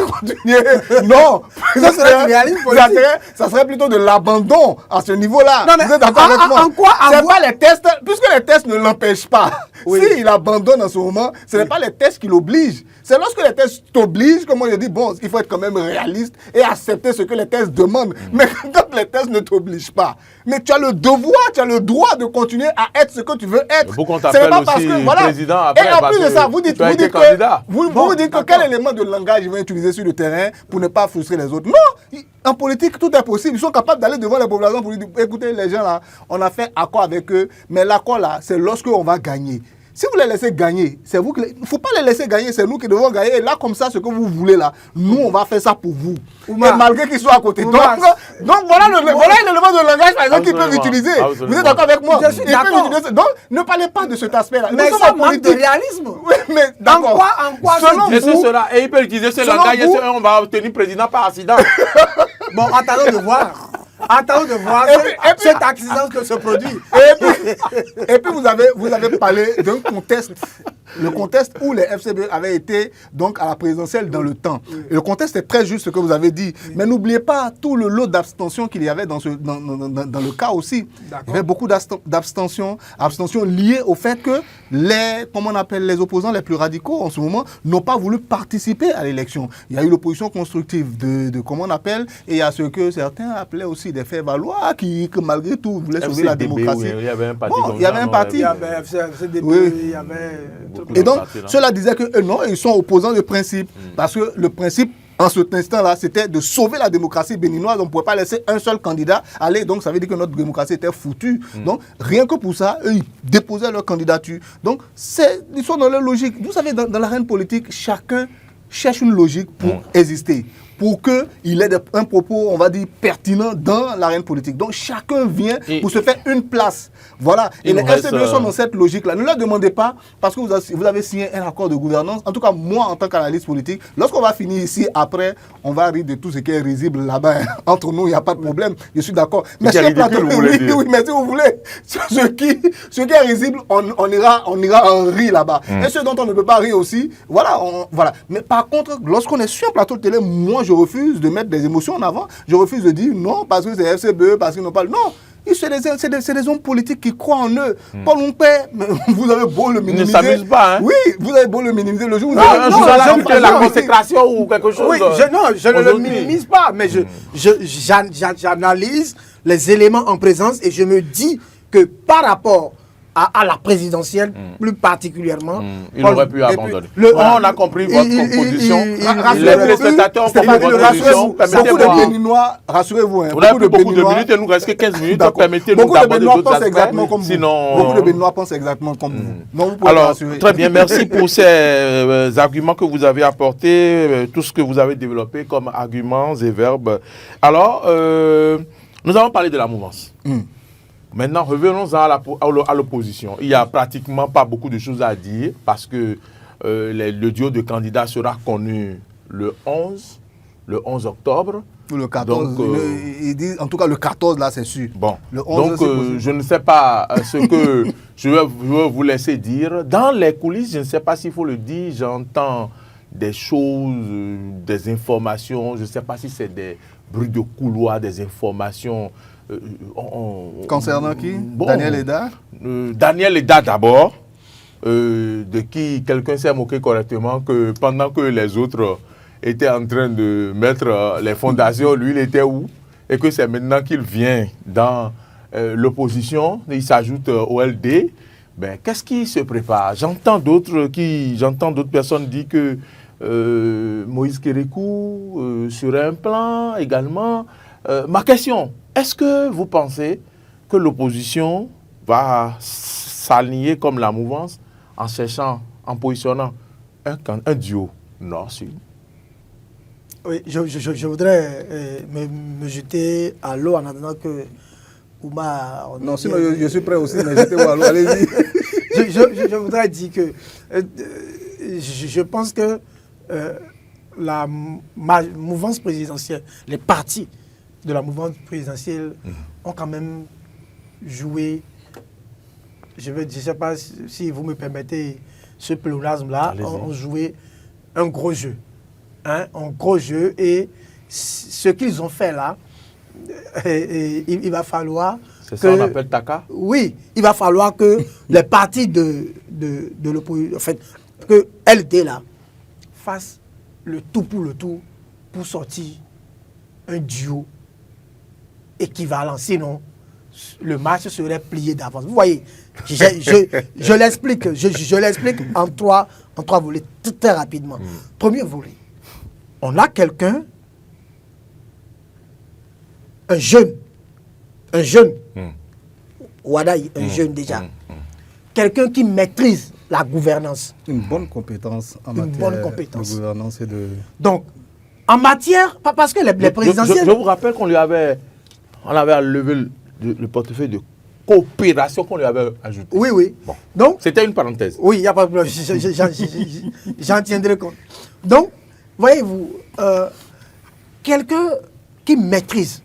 Non, ça serait du réalisme politique. Ça serait plutôt de l'abandon à ce niveau-là. Non, mais vous êtes d'accord avec moi? En quoi c'est pas les tests, puisque les tests ne l'empêchent pas. S'il abandonne en ce moment, ce n'est pas les tests qui l'obligent. C'est lorsque les tests t'obligent que moi je dis, bon, il faut être quand même réaliste et accepter ce que les tests demandent. Mais quand les tests ne t'obligent pas, mais tu as le devoir, tu as le droit de continuer à être ce que tu veux être. Beaucoup qu'on t'appelle aussi président après. Et en plus de ça, vous dites que quel élément de langage ils vont utiliser sur le terrain pour ne pas frustrer les autres. Non, en politique, tout est possible. Ils sont capables d'aller devant les populations pour dire, écoutez les gens là, on a fait accord avec eux, mais l'accord là, c'est lorsque on va gagner. Si vous les laissez gagner, c'est vous qui... Il ne faut pas les laisser gagner, c'est nous qui devons gagner. Et là, comme ça, ce que vous voulez là, nous, on va faire ça pour vous. Et malgré qu'ils soient à côté. Donc voilà l'élément de langage, par exemple, qu'ils peuvent utiliser. Absolument. Vous êtes d'accord avec moi? Je suis d'accord. Donc, ne parlez pas de cet aspect-là. Mais ça manque de réalisme. Oui, mais d'accord. En quoi et ce sera, et il peut utiliser ce langage, et on va obtenir président par accident. Bon, attendons de voir. Attendons de voir cet accident que se produit. Et puis vous avez parlé d'un contexte. Le contexte où les FCBE avaient été donc à la présidentielle dans le temps. Et le contexte est très juste ce que vous avez dit. Mais n'oubliez pas tout le lot d'abstention qu'il y avait dans le cas aussi. Il y avait beaucoup d'abstention liées au fait que les opposants les plus radicaux en ce moment n'ont pas voulu participer à l'élection. Il y a eu l'opposition constructive de comment on appelle, et il y a ce que certains appelaient aussi des faits valoir qui malgré tout voulaient sauver la démocratie. Il y avait un parti. Il y avait un parti. Il y avait FCDB, il y avait... Et donc, cela disait que non, ils sont opposants de principe. Parce que le principe, en cet instant-là, c'était de sauver la démocratie béninoise. On ne pouvait pas laisser un seul candidat aller. Donc, ça veut dire que notre démocratie était foutue. Donc, rien que pour ça, eux, ils déposaient leur candidature. Donc, ils sont dans leur logique. Vous savez, dans l'arène politique, chacun cherche une logique pour exister, pour qu'il ait un propos, on va dire, pertinent dans l'arène politique. Donc, chacun vient pour se faire une place. Voilà. Et les FCBE sont dans cette logique-là. Ne leur demandez pas, parce que vous avez signé un accord de gouvernance. En tout cas, moi, en tant qu'analyste politique, lorsqu'on va finir ici, après, on va rire de tout ce qui est risible là-bas. Entre nous, il n'y a pas de problème. Je suis d'accord. Mais mais si vous voulez, ce qui est risible, on ira en rire là-bas. Et ce dont on ne peut pas rire aussi, voilà. Mais par contre, lorsqu'on est sur un plateau de télé, moi, je refuse de mettre des émotions en avant. Je refuse de dire non parce que c'est FCBE, parce qu'ils n'ont pas... Non, c'est des hommes politiques qui croient en eux. Paul Ompé, vous avez beau le minimiser. Il ne s'amuse pas, hein? Oui, vous avez beau le minimiser. Le jour où la consécration ou quelque chose. Oui, je ne le minimise pas, mais j'analyse les éléments en présence et je me dis que par rapport à la présidentielle, plus particulièrement. Il aurait pu abandonner. On a compris votre position. Les téléspectateurs ont compris votre position. Beaucoup de Béninois, rassurez-vous. On a plus beaucoup de minutes, il nous reste que 15 minutes. Permettez-nous d'aborder d'autres aspects. Beaucoup de Béninois pensent exactement comme vous. Alors, très bien, merci pour ces arguments que vous avez apportés, tout ce que vous avez développé comme arguments et verbes. Alors, nous allons parler de la mouvance. Maintenant, revenons à l'opposition. Il n'y a pratiquement pas beaucoup de choses à dire parce que le duo de candidats sera connu le 11 octobre. Le 14, donc, il dit, en tout cas le 14 là c'est sûr. Bon, le 11, donc je ne sais pas ce que je vais vous laisser dire. Dans les coulisses, je ne sais pas s'il faut le dire, j'entends des choses, des informations, je ne sais pas si c'est des bruits de couloir, des informations. Concernant qui? Daniel Eda? Daniel Eda d'abord, de qui quelqu'un s'est moqué correctement que pendant que les autres étaient en train de mettre les fondations, lui il était où? Et que c'est maintenant qu'il vient dans l'opposition, il s'ajoute au LD. Ben, qu'est-ce qui se prépare? J'entends d'autres personnes dire que Moïse Kérékou serait un plan également. Ma question, est-ce que vous pensez que l'opposition va s'aligner comme la mouvance en cherchant, en positionnant un duo nord-sud? Oui, je voudrais me jeter à l'eau en attendant que Ouma... Non, sinon je suis prêt aussi, mais jetez-vous à l'eau, allez-y. je voudrais dire que je pense que la mouvance présidentielle, les partis de la mouvance présidentielle ont quand même joué, je ne sais pas si vous me permettez ce pléonasme-là, ont joué un gros jeu. Hein, un gros jeu, et ce qu'ils ont fait là, il va falloir... C'est ça qu'on appelle Taka? Oui, il va falloir que les partis de l'opposition, en fait, que LD là, fassent le tout pour sortir un duo équivalent. Sinon, le match serait plié d'avance. Vous voyez, je l'explique. Je l'explique en trois volets, très rapidement. Premier volet, on a quelqu'un, un jeune, Ouadaï, un jeune déjà, quelqu'un qui maîtrise la gouvernance. Une bonne compétence en matière de gouvernance et de... Donc, en matière, parce que les présidentielles... Je vous rappelle qu'on avait levé le portefeuille de coopération qu'on lui avait ajouté. Oui. Bon. Donc, c'était une parenthèse. Oui, il n'y a pas de problème. J'en tiendrai compte. Donc, voyez-vous, quelqu'un qui maîtrise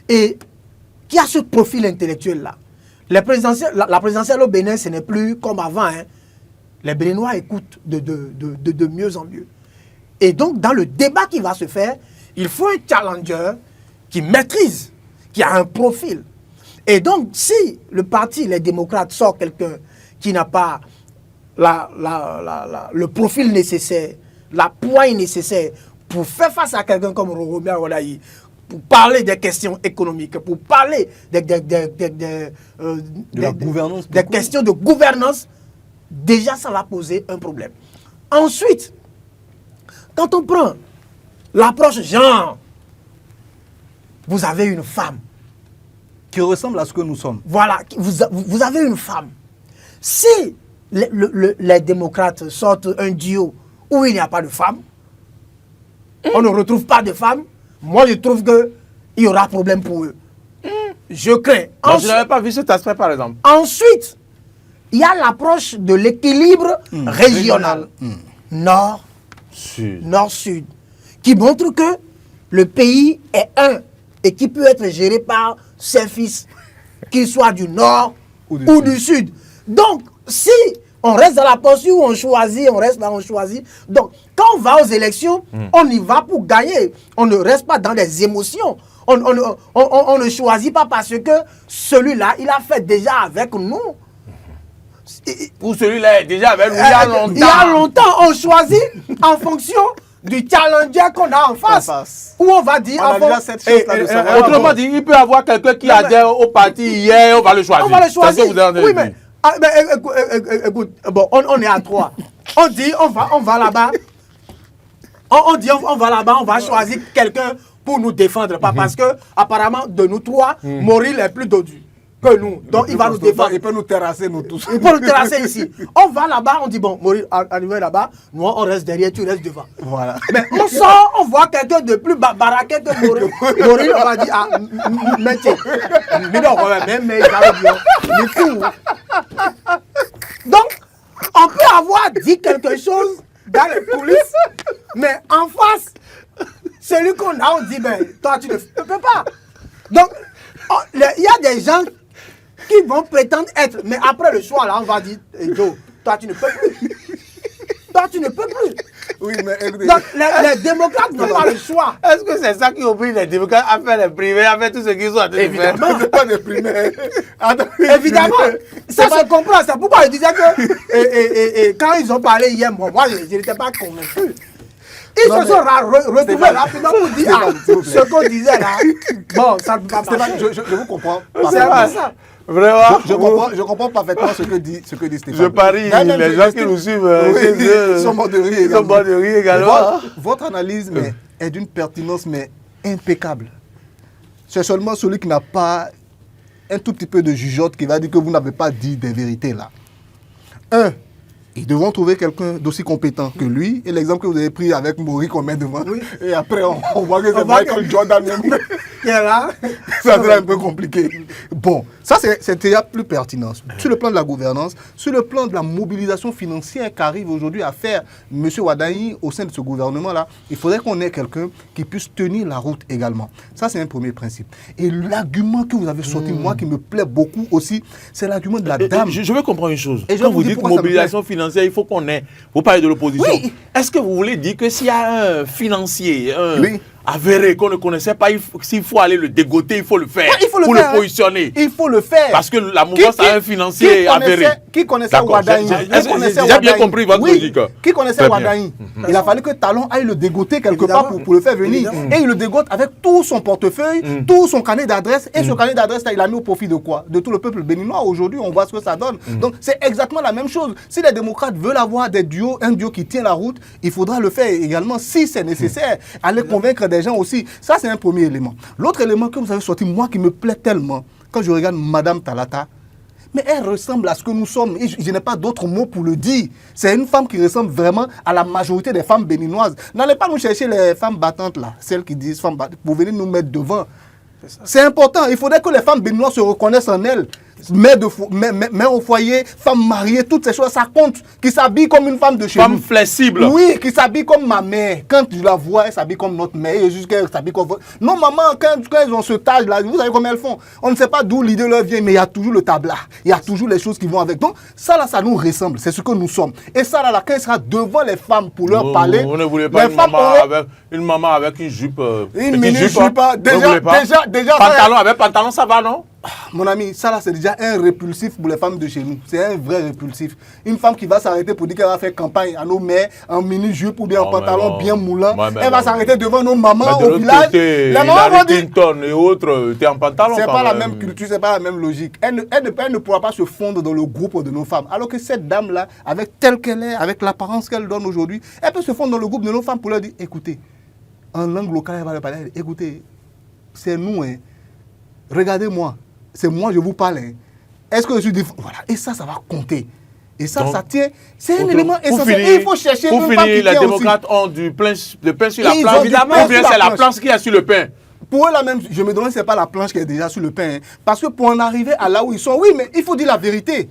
et qui a ce profil intellectuel-là. La présidentielle au Bénin, ce n'est plus comme avant. Hein. Les Béninois écoutent de mieux en mieux. Et donc, dans le débat qui va se faire, il faut un challenger qui maîtrise, qui a un profil. Et donc, si le parti, les démocrates, sort quelqu'un qui n'a pas le profil nécessaire, la poigne nécessaire pour faire face à quelqu'un comme Romeo Wadaï, pour parler des questions économiques, pour parler des questions de gouvernance, déjà ça va poser un problème. Ensuite, quand on prend l'approche genre, vous avez une femme qui ressemble à ce que nous sommes. Voilà, vous avez une femme. Si les démocrates sortent un duo où il n'y a pas de femme, on ne retrouve pas de femme, moi je trouve qu'il y aura problème pour eux. Je crains. Je n'avais pas vu cet aspect par exemple. Ensuite, il y a l'approche de l'équilibre régional. Nord-Sud, qui montre que le pays est un et qui peut être géré par ses fils, qu'ils soient du Nord ou du Sud. Donc, si on reste dans la posture où on choisit, on reste là, on choisit. Donc, quand on va aux élections, on y va pour gagner. On ne reste pas dans des émotions. On ne choisit pas parce que celui-là, il a fait déjà avec nous. Pour celui-là, déjà avec nous, il y a longtemps. Il y a longtemps, on choisit en fonction du challenger qu'on a en face. Où on va dire... Autrement dit, il peut y avoir quelqu'un qui adhère au parti hier, on va le choisir. On va le choisir. Oui, mais écoute, bon, on est à 3. On dit, on va là-bas. On dit, on va là-bas, on va choisir quelqu'un pour nous défendre. Pas parce que, apparemment, de nous trois, Maurice est plus dodu que nous. Donc, il va nous défendre. Il peut nous terrasser, nous tous. Il peut nous terrasser ici. On va là-bas, on dit, bon, Maurice, arrivé là-bas, nous, on reste derrière, tu restes devant. Voilà. Mais on sort, on voit quelqu'un de plus baraqué que Maurice. Maurice, on va dire, ah, métier. Mais non, mais il va bien. Du coup. Donc, on peut avoir dit quelque chose dans les coulisses, mais en face, celui qu'on a, on dit, ben, toi, tu ne peux pas. Donc, il y a des gens qui vont prétendre être, mais après le choix, là, on va dire, hey Joe, toi, tu ne peux plus. Toi, tu ne peux plus. Oui, mais écoutez. Donc, les démocrates n'ont pas le choix. Est-ce que c'est ça qui oblige les démocrates à faire les primaires, à faire tout ce qu'ils ont à faire? Évidemment. C'est pas des primaires. Évidemment, ça se comprend. C'est pourquoi je disais que quand ils ont parlé hier, moi je n'étais pas convaincu. Ils se sont retrouvés rapidement pour dire ce qu'on disait là. Bon, ça ne peut pas Stéphane, marcher. je vous comprends. C'est pas ça. Vraiment? Je comprends parfaitement ce que dit Stéphane. Je parie, les gens qui nous suivent, ils sont morts de rire. Ils sont morts de rire également. Votre analyse est d'une pertinence mais impeccable. C'est seulement celui qui n'a pas un tout petit peu de jugeote qui va dire que vous n'avez pas dit des vérités là. Ils devront trouver quelqu'un d'aussi compétent que lui. Et l'exemple que vous avez pris avec Maury qu'on met devant. Oui. Et après, on voit que c'est Michael Jordan même. Qui est là. Ça sera un peu compliqué. Bon, ça c'est déjà plus pertinent. Sur le plan de la gouvernance, sur le plan de la mobilisation financière qu'arrive aujourd'hui à faire M. Wadaï au sein de ce gouvernement-là, il faudrait qu'on ait quelqu'un qui puisse tenir la route également. Ça, c'est un premier principe. Et l'argument que vous avez sorti, moi, qui me plaît beaucoup aussi, c'est l'argument de la dame. Je veux comprendre une chose. Et je quand vais vous vous dire dites pourquoi ça me mobilisation financière, il faut qu'on ait... Vous parlez de l'opposition. Oui. Est-ce que vous voulez dire que s'il y a un financier, Oui. avéré qu'on ne connaissait pas, s'il faut aller le dégoter, il faut le faire. Ouais, il faut le pour faire, le positionner. Il faut le faire. Parce que la mouvance a un financier avéré. Qui connaissait D'accord, Wadaï? j'ai bien compris votre logique. Qui connaissait Très bien. Wadaï? Il a fallu que Talon aille le dégoter quelque part pour le faire venir. Évidemment. Et il le dégote avec tout son portefeuille, tout son carnet d'adresse. Et ce carnet d'adresse, il a mis au profit de quoi? De tout le peuple béninois. Aujourd'hui, on voit ce que ça donne. Donc, c'est exactement la même chose. Si les démocrates veulent avoir des duos, un duo qui tient la route, il faudra le faire également si c'est nécessaire. Aller convaincre des gens aussi. Ça, c'est un premier élément. L'autre élément que vous avez sorti, moi, qui me plaît tellement, quand je regarde Madame Talata, mais elle ressemble à ce que nous sommes. Et je n'ai pas d'autres mots pour le dire. C'est une femme qui ressemble vraiment à la majorité des femmes béninoises. N'allez pas nous chercher les femmes battantes, là, celles qui disent femmes battantes, pour venir nous mettre devant. C'est important. Il faudrait que les femmes béninoises se reconnaissent en elles. Mère au foyer, femme mariée, toutes ces choses, ça compte. Qui s'habille comme une femme de chez nous. Femme flexible. Oui, qui s'habille comme ma mère. Quand je la vois, elle s'habille comme notre mère. Et jusqu'à s'habille comme votre... Non, maman, quand elles ont ce âge-là, vous savez comment elles font. On ne sait pas d'où l'idée leur vient, mais il y a toujours le tabla. Il y a toujours les choses qui vont avec. Donc, ça là, ça nous ressemble. C'est ce que nous sommes. Et ça là, quand elle sera devant les femmes pour leur parler... Vous ne voulez pas une maman avec une jupe. Une mini-jupe. Déjà, pantalon, avec pantalon, ça va, non? Mon ami, ça là, c'est déjà un répulsif pour les femmes de chez nous. C'est un vrai répulsif. Une femme qui va s'arrêter pour dire qu'elle va faire campagne à nos mères en mini-jupe ou bien en pantalon bien moulant. Elle va s'arrêter devant nos mamans au village. Les mamans vont dire... Clinton et autres, t'es en pantalon. C'est pas la même culture, c'est pas la même logique. Elle ne pourra pas se fondre dans le groupe de nos femmes. Alors que cette dame-là, avec telle qu'elle est, avec l'apparence qu'elle donne aujourd'hui, elle peut se fondre dans le groupe de nos femmes pour leur dire, écoutez, en langue locale, elle va leur parler, écoutez, c'est nous, hein. Regardez-moi. C'est moi, je vous parle. Hein. Est-ce que je suis... Voilà. Et ça va compter. Et ça, ça tient. C'est un élément essentiel. Et il faut chercher pour une femme qui les tient démocrates aussi. ont du pain sur la planche. Évidemment, Ou bien c'est la planche qui est sur le pain. Pour eux, la même, je me demande si ce n'est pas la planche qui est déjà sur le pain. Hein. Parce que pour en arriver à là où ils sont, oui, mais il faut dire la vérité.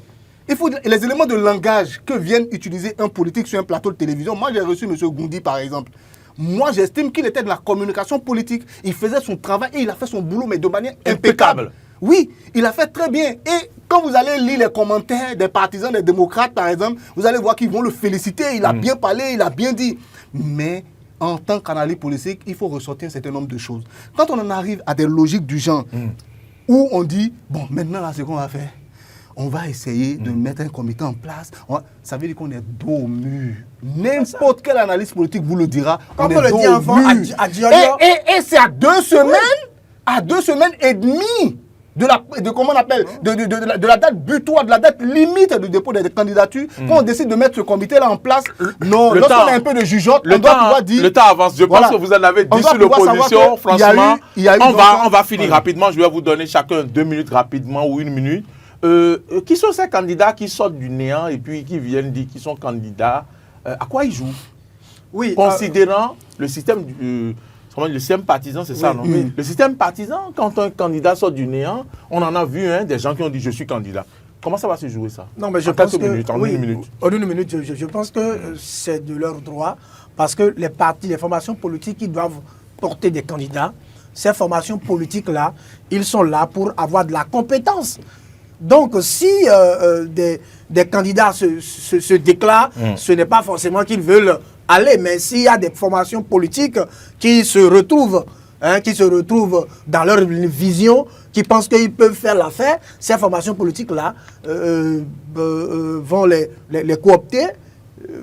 Il faut dire les éléments de langage que viennent utiliser un politique sur un plateau de télévision. Moi, j'ai reçu M. Goundi, par exemple. Moi, j'estime qu'il était de la communication politique. Il faisait son travail et il a fait son boulot, mais de manière impeccable. Oui, il a fait très bien. Et quand vous allez lire les commentaires des partisans des démocrates, par exemple, vous allez voir qu'ils vont le féliciter. Il a bien parlé, il a bien dit. Mais en tant qu'analyste politique, il faut ressortir un certain nombre de choses. Quand on en arrive à des logiques du genre, où on dit, bon, maintenant, là, ce qu'on va faire, on va essayer de mettre un comité en place. Ça veut dire qu'on est dos au mur. N'importe quel analyste politique vous le dira. Comme on le dit avant à Diodio. Et c'est à 2 semaines et demie comment on appelle, de la date butoir, de la date limite du dépôt des candidatures, quand on décide de mettre ce comité-là en place. Non, lorsqu'on a un peu de jugeote, on doit pouvoir dire... Le temps avance. Je pense que vous en avez dit sur l'opposition. Franchement, on va finir rapidement. Je vais vous donner chacun 2 minutes rapidement ou 1 minute. Qui sont ces candidats qui sortent du néant et puis qui viennent dire qu'ils sont candidats? À quoi ils jouent? Oui, considérant le système le système partisan, c'est ça, non? Le système partisan, quand un candidat sort du néant, on en a vu des gens qui ont dit je suis candidat. Comment ça va se jouer ça? Non, mais je pense que, en une minute, je pense que c'est de leur droit, parce que les partis, les formations politiques qui doivent porter des candidats, ces formations politiques-là, ils sont là pour avoir de la compétence. Donc, si des candidats se déclarent, ce n'est pas forcément qu'ils veulent aller. Mais s'il y a des formations politiques qui se retrouvent dans leur vision, qui pensent qu'ils peuvent faire l'affaire, ces formations politiques-là vont les coopter,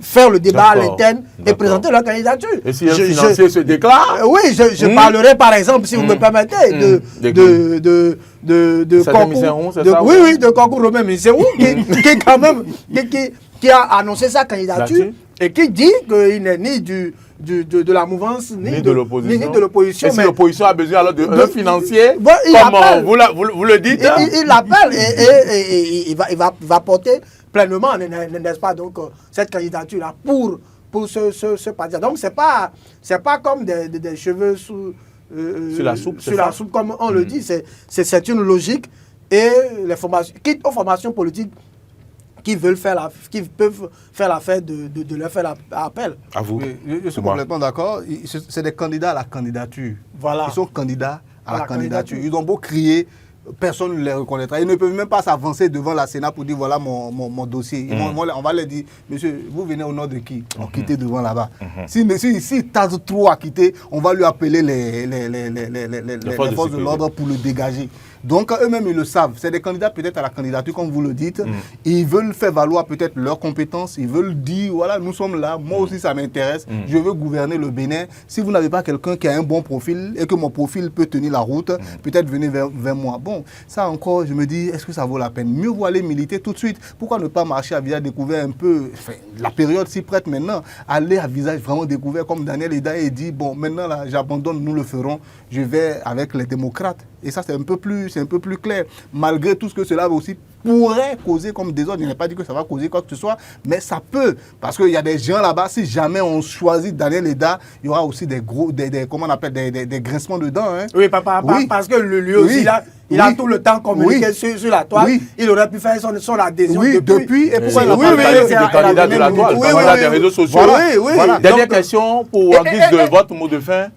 faire le débat à l'interne et présenter leur candidature. Et si un financier se déclare oui, je parlerai par exemple, si vous me permettez, de concours. Oui, de concours Romain Misserou, qui quand même qui a annoncé sa candidature et qui dit qu'il n'est ni de la mouvance ni de l'opposition. Et si l'opposition a besoin alors d'un financier, comme vous le dites, il l'appelle et il va porter pleinement, n'est-ce pas, donc cette candidature-là pour ce parti. Donc c'est pas comme des cheveux sur la soupe, comme on le dit. C'est une logique et les formations, quitte aux formations politiques qui peuvent faire l'affaire de leur faire appel. À vous. Je suis complètement d'accord. C'est des candidats à la candidature. Voilà. Ils sont candidats à la candidature. Ils ont beau crier, personne ne les reconnaîtra. Ils ne peuvent même pas s'avancer devant la Sénat pour dire voilà mon dossier. On va leur dire, monsieur, vous venez au nom de qui? On quitte devant là-bas. Si tarde trop à quitter, on va lui appeler les forces de l'ordre pour le dégager. Donc eux-mêmes, ils le savent. C'est des candidats peut-être à la candidature, comme vous le dites. Ils veulent faire valoir peut-être leurs compétences. Ils veulent dire, voilà, nous sommes là. Moi aussi, ça m'intéresse. Je veux gouverner le Bénin. Si vous n'avez pas quelqu'un qui a un bon profil et que mon profil peut tenir la route, peut-être venez vers moi. Bon, ça encore, je me dis, est-ce que ça vaut la peine? Mieux vaut aller militer tout de suite. Pourquoi ne pas marcher à visage découvert un peu? La période s'y prête maintenant. Aller à visage vraiment découvert, comme Daniel Edaye dit, bon, maintenant, là, j'abandonne, nous le ferons. Je vais avec les démocrates. Et ça, c'est un peu plus clair. Malgré tout ce que cela aussi pourrait causer comme désordre. Je n'ai pas dit que ça va causer quoi que ce soit, mais ça peut. Parce qu'il y a des gens là-bas, si jamais on choisit Daniel Edaye, il y aura aussi comment on appelle, des grincements dedans. Hein. Oui, parce que lui aussi, il a tout le temps communiqué sur la toile. Il aurait pu faire son adhésion depuis. Et pourquoi il n'a pas fait des candidats de la toile, candidats des réseaux sociaux? Voilà. Dernière question pour en guise de votre mot de fin.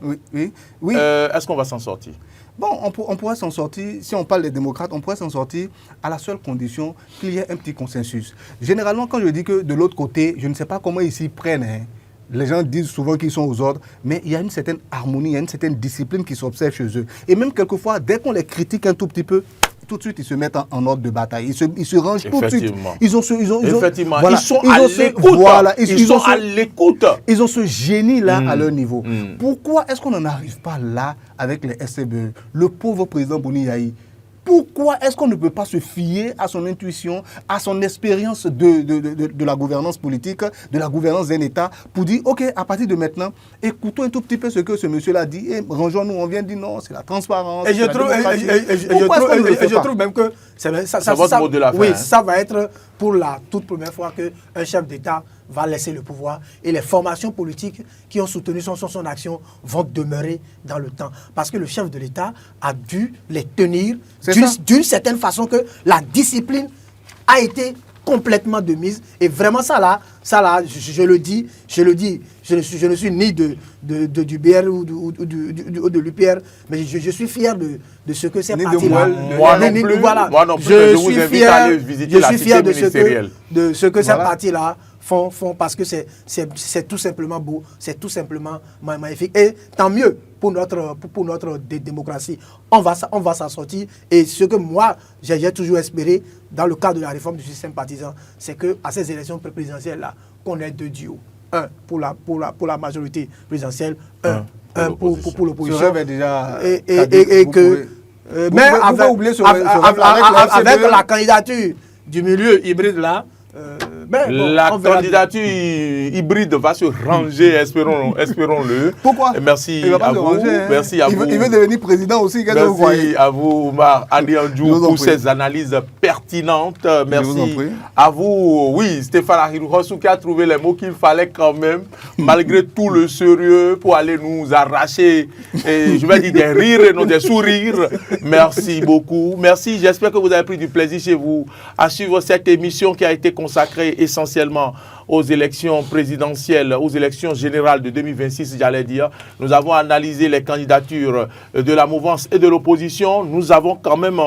Oui. Est-ce qu'on va s'en sortir? Bon, on pourrait s'en sortir, si on parle des démocrates, on pourrait s'en sortir à la seule condition qu'il y ait un petit consensus. Généralement, quand je dis que de l'autre côté, je ne sais pas comment ils s'y prennent. Hein. Les gens disent souvent qu'ils sont aux ordres, mais il y a une certaine harmonie, il y a une certaine discipline qui s'observe chez eux. Et même quelquefois, dès qu'on les critique un tout petit peu, tout de suite, ils se mettent en ordre de bataille. Ils se rangent tout de suite. Ils sont à l'écoute. Ils ont ce génie-là à leur niveau. Pourquoi est-ce qu'on n'en arrive pas là avec les SCBE? Le pauvre président Boni Yahi. Pourquoi est-ce qu'on ne peut pas se fier à son intuition, à son expérience de la gouvernance politique, de la gouvernance d'un État, pour dire, OK, à partir de maintenant, écoutons un tout petit peu ce que ce monsieur-là dit, et rangeons-nous, on vient dire non, c'est la transparence. Et je trouve même que ça va être pour la toute première fois qu'un chef d'État va laisser le pouvoir et les formations politiques qui ont soutenu son action vont demeurer dans le temps. Parce que le chef de l'État a dû les tenir d'une certaine façon que la discipline a été complètement de mise. Et vraiment ça là, je le dis, je ne suis ni du BR ou de l'UPR, mais je suis fier de ce que ces partis-là... Moi non plus, je vous invite à aller visiter la cité ministérielle. De ce que ces partis-là font parce que c'est tout simplement beau, c'est tout simplement magnifique. Et tant mieux pour notre démocratie. On va s'en sortir. Et ce que moi, j'ai toujours espéré dans le cadre de la réforme du système partisan, c'est qu'à ces élections présidentielles-là, qu'on ait deux duos. Un pour la majorité présidentielle, un pour l'opposition. Ce rêve est déjà... Mais avec la candidature du milieu hybride là, la candidature hybride va se ranger, espérons-le. Pourquoi? Merci à vous. Merci à vous. Il veut devenir président aussi. Merci à vous, Oumar Andiandjou, pour ces analyses pertinentes. Merci à vous. Oui, Stéphane Ahirossou qui a trouvé les mots qu'il fallait quand même, malgré tout le sérieux, pour aller nous arracher, je vais dire des rires et non des sourires. Merci beaucoup. Merci. J'espère que vous avez pris du plaisir chez vous à suivre cette émission qui a été consacrée essentiellement aux élections présidentielles, aux élections générales de 2026, j'allais dire. Nous avons analysé les candidatures de la mouvance et de l'opposition. Nous avons quand même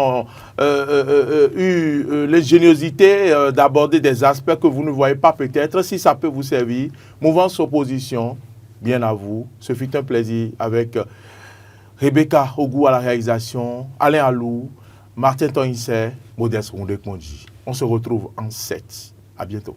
eu l'ingéniosité d'aborder des aspects que vous ne voyez pas peut-être. Si ça peut vous servir, mouvance opposition, bien à vous. Ce fut un plaisir avec Rebecca Ogou à la réalisation, Alain Alou, Martin Tonissé, Modeste Rondé-Kondji. On se retrouve en 7. À bientôt.